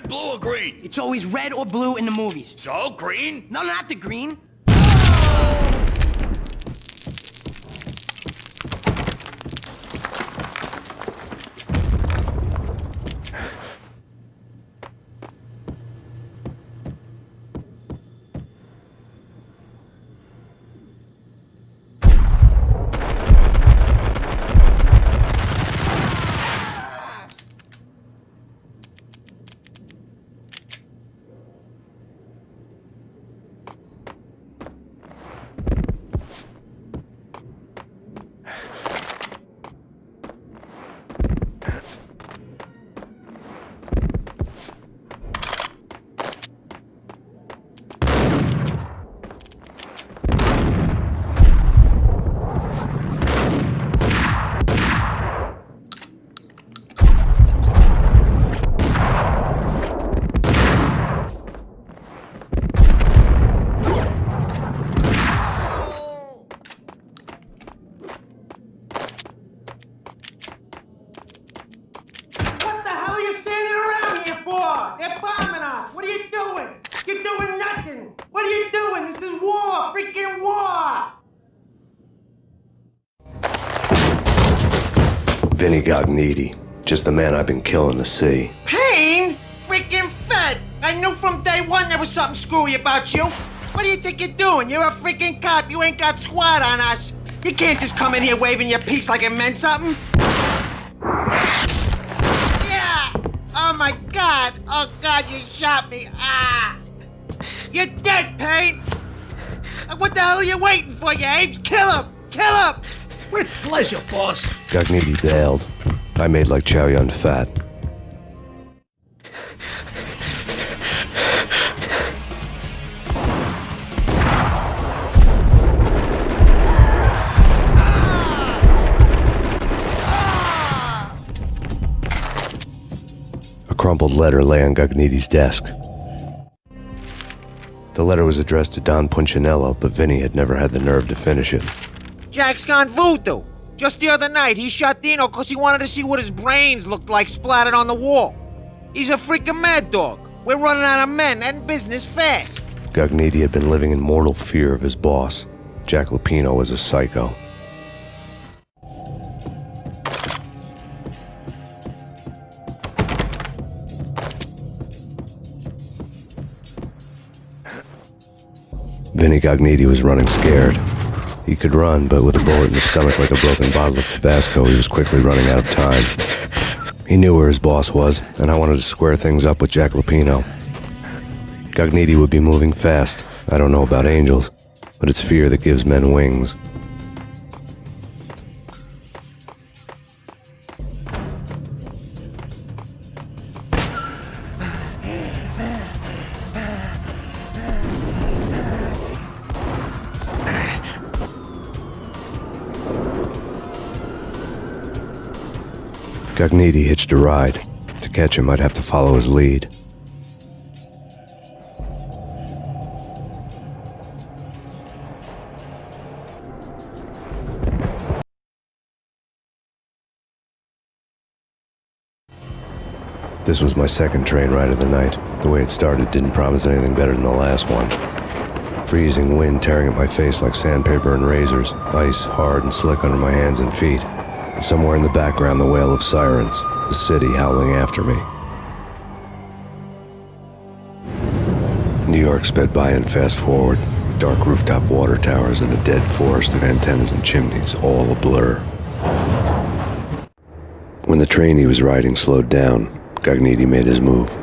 blue or green? It's always red or blue in the movies. So, green? No, not the green. They're bombing us! What are you doing? You're doing nothing! What are you doing? This is war! Freaking war! Vinny Gognitti. Just the man I've been killing to see. Payne? Freaking Fed! I knew from day one there was something screwy about you. What do you think you're doing? You're a freaking cop. You ain't got squad on us. You can't just come in here waving your piece like it meant something. Yeah! Oh my God! Oh God, you shot me! Ah! You're dead, Payne! What the hell are you waiting for, you apes? Kill him! Kill him! With pleasure, boss. Gognitti bailed. I made like Chow Yun Fat. A crumpled letter lay on Gognitti's desk. The letter was addressed to Don Punchinello, but Vinny had never had the nerve to finish it. Jack's gone voodoo. Just the other night, he shot Dino because he wanted to see what his brains looked like splattered on the wall. He's a freaking mad dog. We're running out of men and business fast. Gognitti had been living in mortal fear of his boss. Jack Lupino was a psycho. Vinny Gognitti was running scared. He could run, but with a bullet in his stomach like a broken bottle of Tabasco, he was quickly running out of time. He knew where his boss was, and I wanted to square things up with Jack Lupino. Gognitti would be moving fast. I don't know about angels, but it's fear that gives men wings. Gognitti hitched a ride. To catch him, I'd have to follow his lead. This was my second train ride of the night. The way it started didn't promise anything better than the last one. Freezing wind tearing at my face like sandpaper and razors, ice hard and slick under my hands and feet. And somewhere in the background, the wail of sirens, the city howling after me. New York sped by in fast forward. Dark rooftop water towers and a dead forest of antennas and chimneys, all a blur. When the train he was riding slowed down, Gognitti made his move.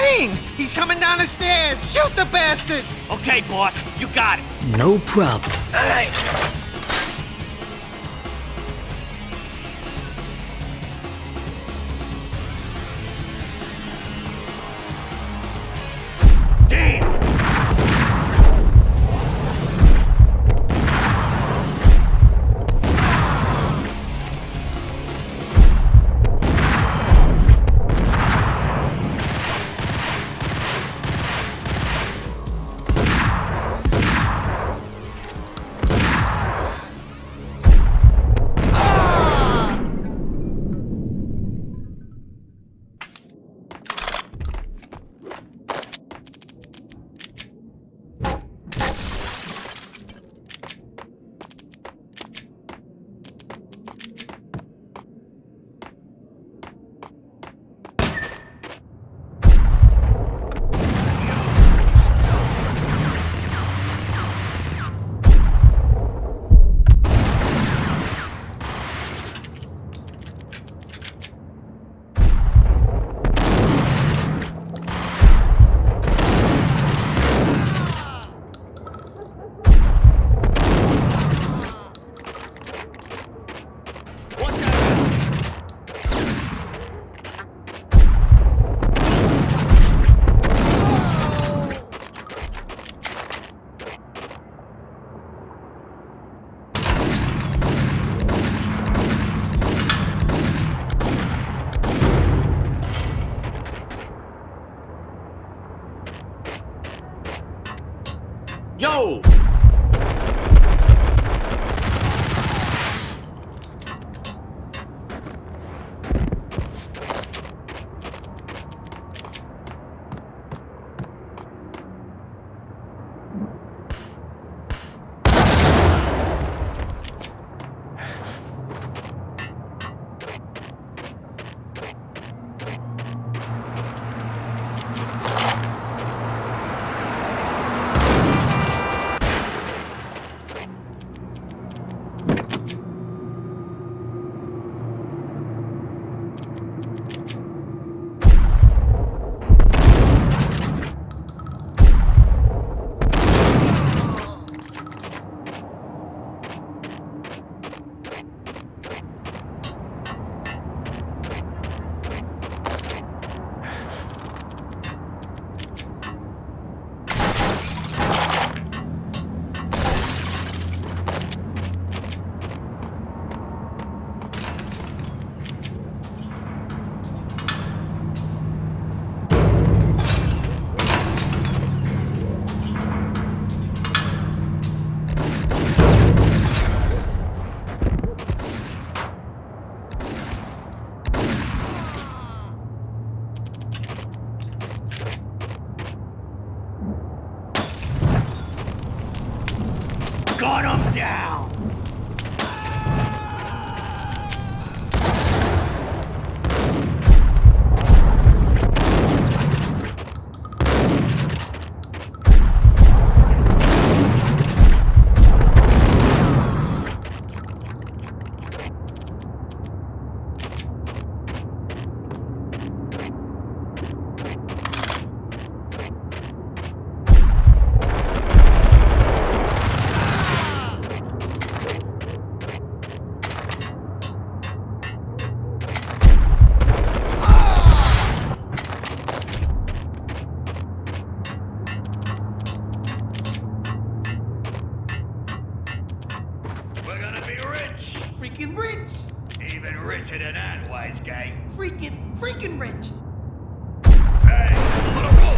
Payne! He's coming down the stairs! Shoot the bastard! Okay, boss, you got it. No problem. All right. Yo! Gun him down! Freaking rich! Even richer than that, wise guy. Freaking rich! Hey, on a roll!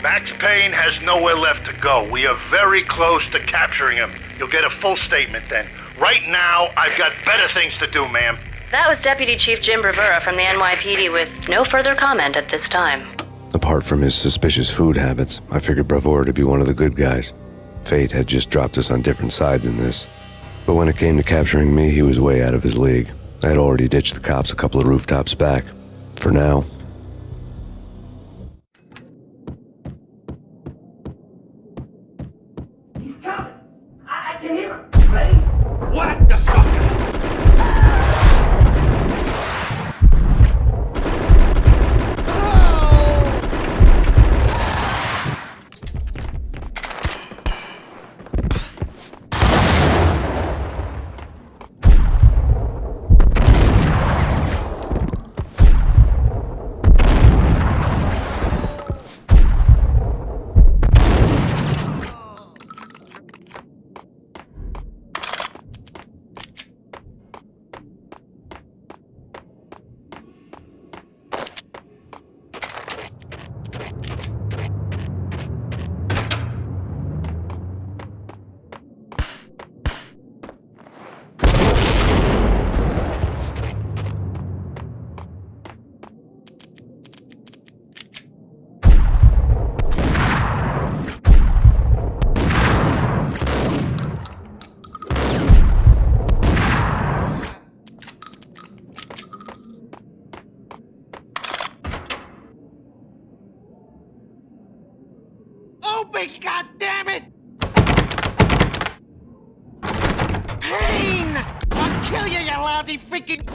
Max Payne has nowhere left to go. We are very close to capturing him. You'll get a full statement then. Right now, I've got better things to do, ma'am. That was Deputy Chief Jim Bravura from the NYPD with no further comment at this time. Apart from his suspicious food habits, I figured Bravura to be one of the good guys. Fate had just dropped us on different sides in this. But when it came to capturing me, he was way out of his league. I had already ditched the cops a couple of rooftops back. For now. What the sucker? Open, goddammit! Payne! I'll kill you, you lousy freaking...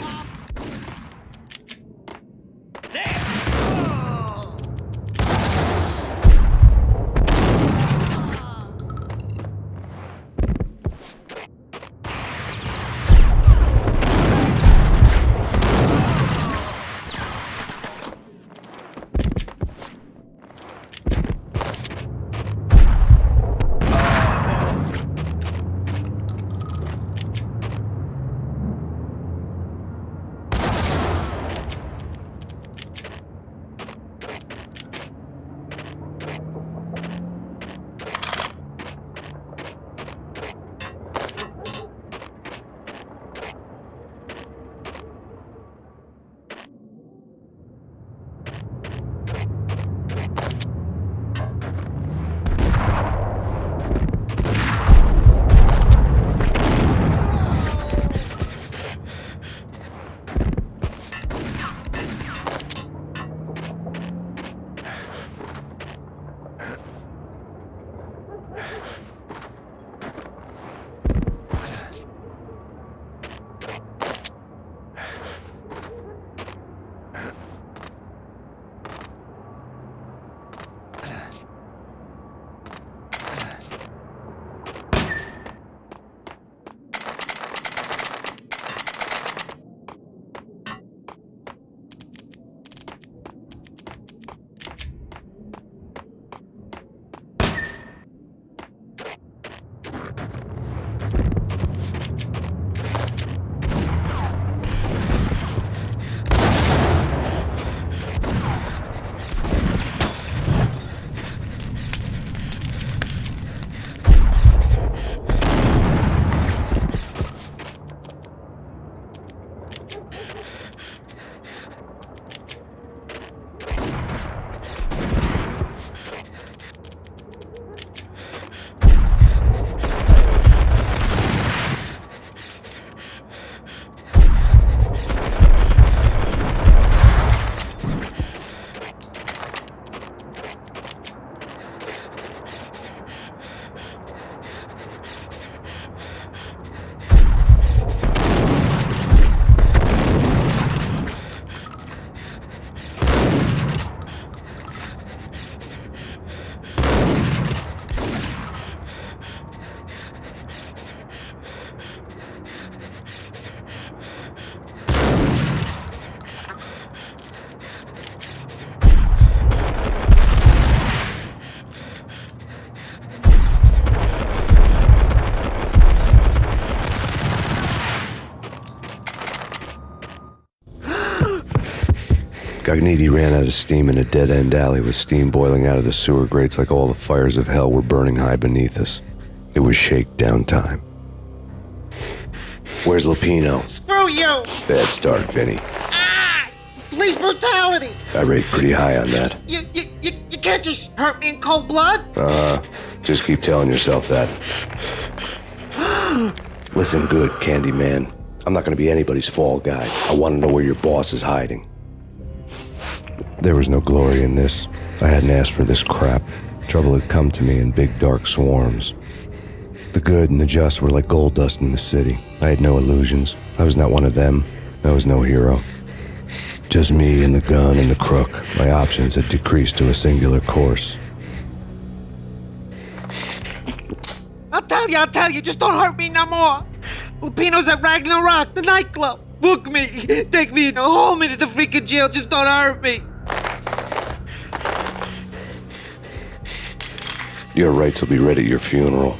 Cogniti ran out of steam in a dead-end alley with steam boiling out of the sewer grates like all the fires of hell were burning high beneath us. It was shakedown time. Where's Lupino? Screw you! Bad start, Vinny. Police brutality! I rate pretty high on that. You can't just hurt me in cold blood? Just keep telling yourself that. Listen good, Candyman. I'm not gonna be anybody's fall guy. I want to know where your boss is hiding. There was no glory in this. I hadn't asked for this crap. Trouble had come to me in big dark swarms. The good and the just were like gold dust in the city. I had no illusions. I was not one of them. I was no hero. Just me and the gun and the crook. My options had decreased to a singular course. I'll tell you, just don't hurt me no more. Lupino's at Ragna, the nightclub. Book me, take me, hold me to the freaking jail, just don't hurt me. Your rights will be read at your funeral.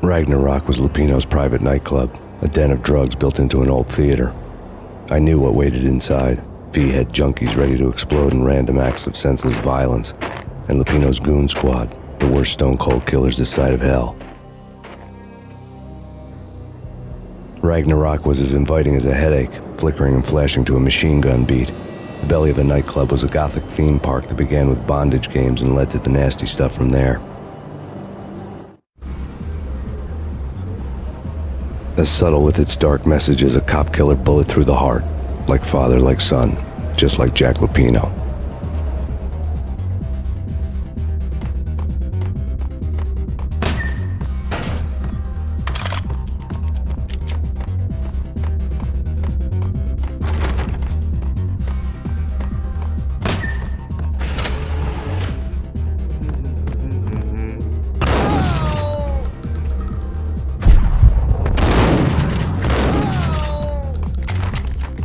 Ragnarok was Lupino's private nightclub, a den of drugs built into an old theater. I knew what waited inside. V-head junkies ready to explode in random acts of senseless violence, and Lupino's goon squad, the worst stone-cold killers this side of hell. Ragnarok was as inviting as a headache, flickering and flashing to a machine gun beat. The belly of the nightclub was a gothic theme park that began with bondage games and led to the nasty stuff from there. As subtle with its dark message as a cop killer bullet through the heart, like father, like son, just like Jack Lupino.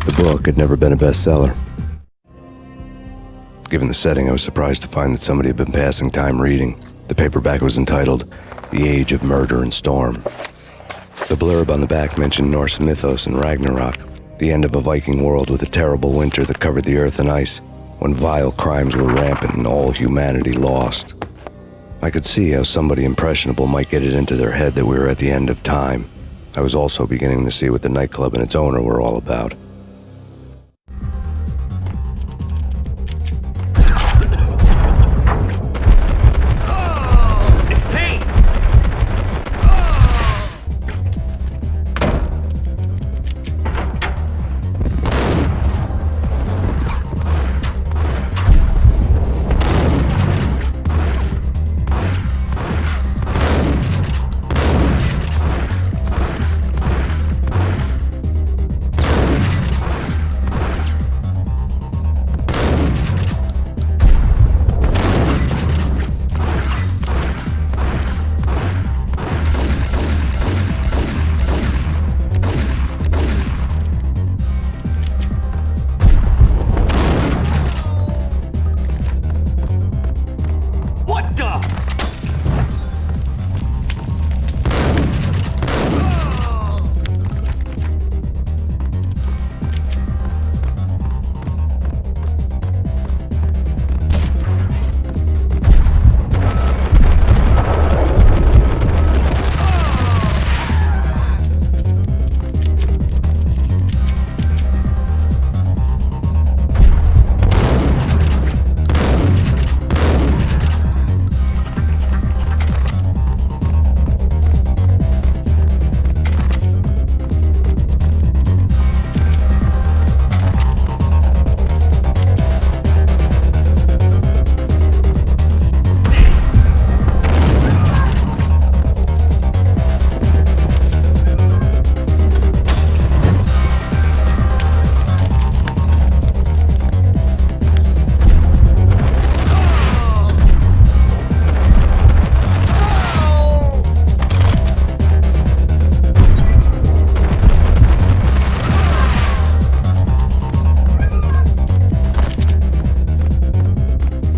The book had never been a bestseller. Given the setting, I was surprised to find that somebody had been passing time reading. The paperback was entitled, The Age of Murder and Storm. The blurb on the back mentioned Norse mythos and Ragnarok, the end of a Viking world with a terrible winter that covered the earth in ice, when vile crimes were rampant and all humanity lost. I could see how somebody impressionable might get it into their head that we were at the end of time. I was also beginning to see what the nightclub and its owner were all about.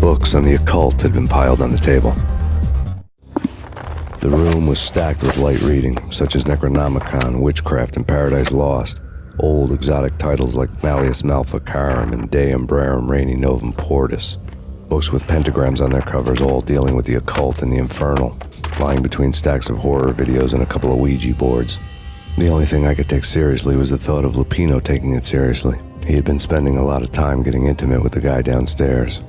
Books on the occult had been piled on the table. The room was stacked with light reading, such as Necronomicon, Witchcraft, and Paradise Lost. Old exotic titles like Malleus Maleficarum and De Umbrarum Reini Novum Portus. Books with pentagrams on their covers, all dealing with the occult and the infernal, lying between stacks of horror videos and a couple of Ouija boards. The only thing I could take seriously was the thought of Lupino taking it seriously. He had been spending a lot of time getting intimate with the guy downstairs.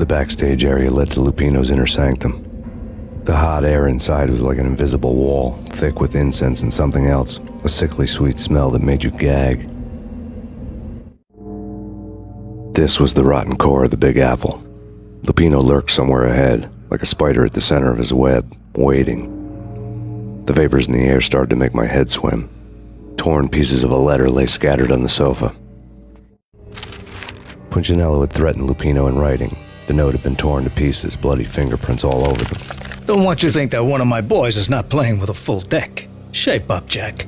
backstage area led to Lupino's inner sanctum. The hot air inside was like an invisible wall, thick with incense and something else, a sickly sweet smell that made you gag. This was the rotten core of the Big Apple. Lupino lurked somewhere ahead, like a spider at the center of his web, waiting. The vapors in the air started to make my head swim. Torn pieces of a letter lay scattered on the sofa. Punchinello had threatened Lupino in writing. The note had been torn to pieces, bloody fingerprints all over them. Don't want you to think that one of my boys is not playing with a full deck. Shape up, Jack.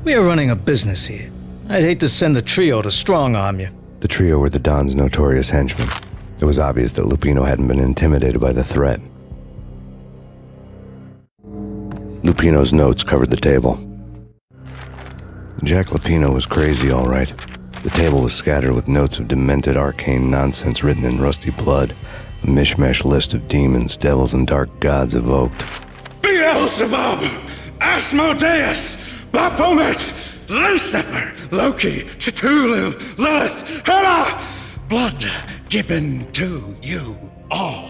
We are running a business here. I'd hate to send the trio to strong-arm you. The trio were the Don's notorious henchmen. It was obvious that Lupino hadn't been intimidated by the threat. Lupino's notes covered the table. Jack Lupino was crazy, all right. The table was scattered with notes of demented arcane nonsense written in rusty blood, a mishmash list of demons, devils, and dark gods evoked. Beelzebub, Asmodeus, Baphomet, Lucifer, Loki, Cthulhu, Lilith, Hela! Blood given to you all.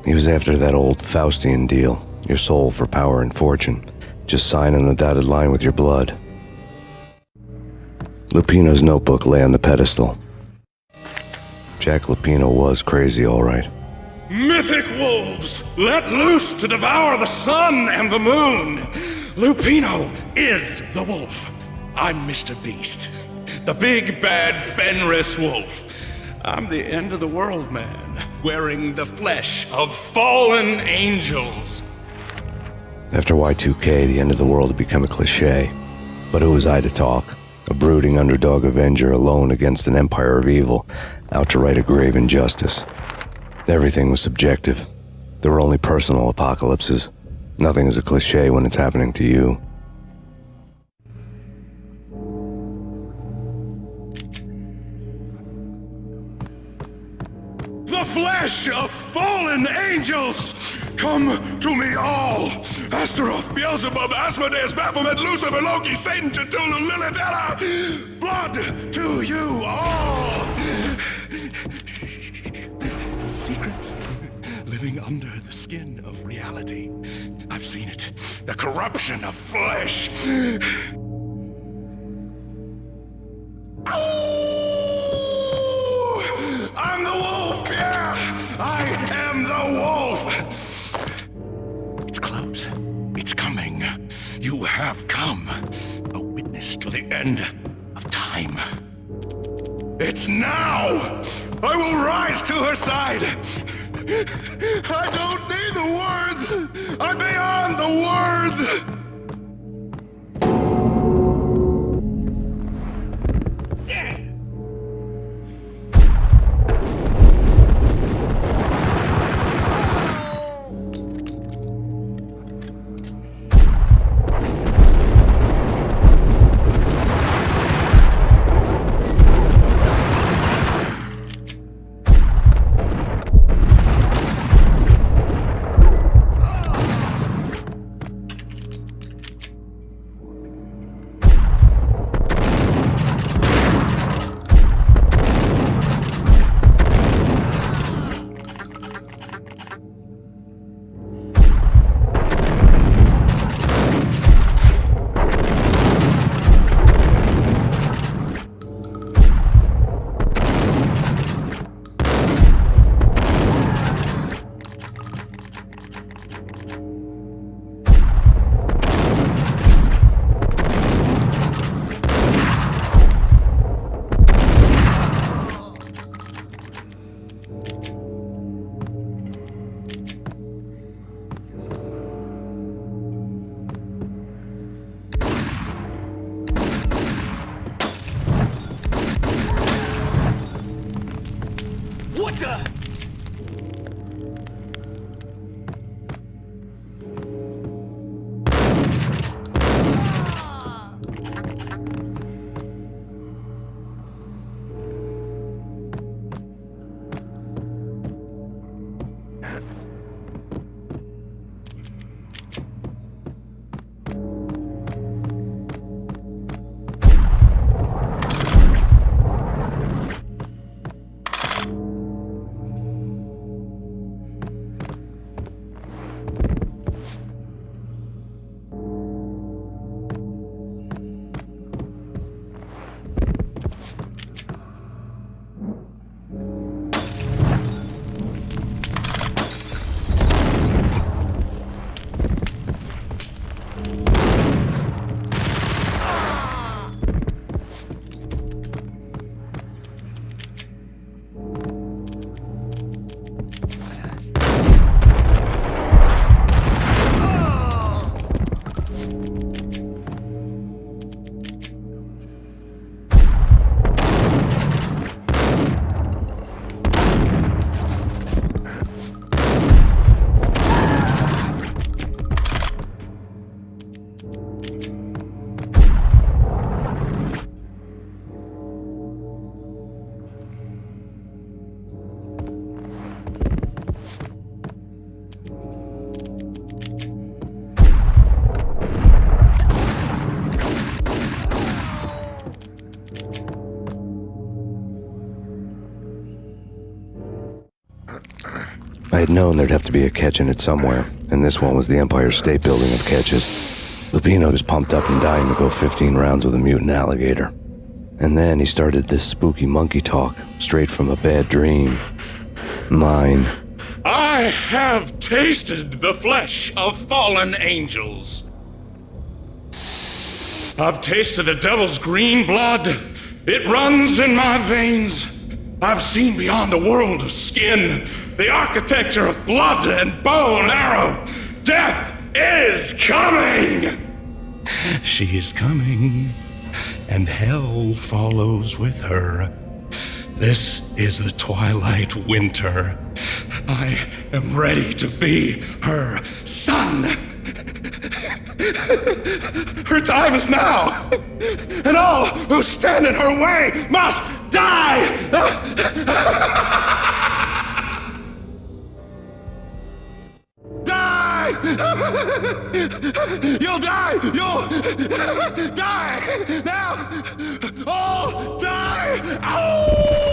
He was after that old Faustian deal, your soul for power and fortune. Just sign on the dotted line with your blood. Lupino's notebook lay on the pedestal. Jack Lupino was crazy, all right. Mythic wolves, let loose to devour the sun and the moon. Lupino is the wolf. I'm Mr. Beast, the big bad Fenris wolf. I'm the end of the world man, wearing the flesh of fallen angels. After Y2K, the end of the world had become a cliché. But who was I to talk? A brooding underdog avenger alone against an empire of evil, out to right a grave injustice. Everything was subjective. There were only personal apocalypses. Nothing is a cliché when it's happening to you. The flesh of fallen angels! Come to me all! Astaroth, Beelzebub, Asmodeus, Baphomet, Lucifer, Loki, Satan, Cthulhu, Lilith, Hela! Blood to you all! Secret living under the skin of reality. I've seen it. The corruption of flesh. I'm the wolf, yeah! I am the wolf! It's close. It's coming. You have come. A witness to the end of time. It's now! I will rise to her side! I don't need the words! I'm beyond the words! had known there'd have to be a catch in it somewhere, and this one was the Empire State Building of catches. Lupino was pumped up and dying to go 15 rounds with a mutant alligator. And then he started this spooky monkey talk, straight from a bad dream. Mine. I have tasted the flesh of fallen angels. I've tasted the devil's green blood. It runs in my veins. I've seen beyond a world of skin, the architecture of blood and bow and arrow. Death is coming! She is coming, and hell follows with her. This is the twilight winter. I am ready to be her son. Her time is now, and all who stand in her way must die! Die! You'll die! You'll die! Now! All die! Ow!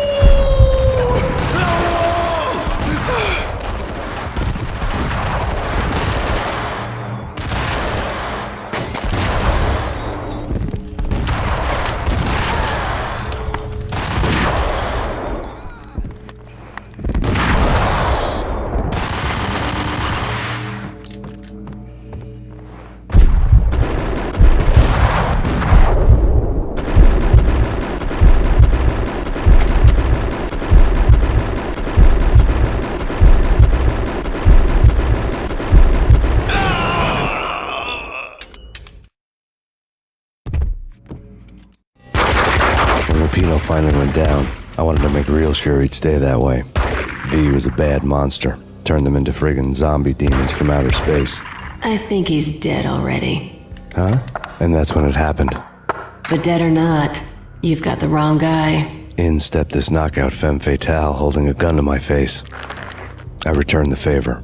Lupino finally went down. I wanted to make real sure he'd stay that way. V was a bad monster. Turned them into friggin' zombie demons from outer space. I think he's dead already. Huh? And that's when it happened. But dead or not, you've got the wrong guy. In stepped this knockout femme fatale holding a gun to my face. I returned the favor.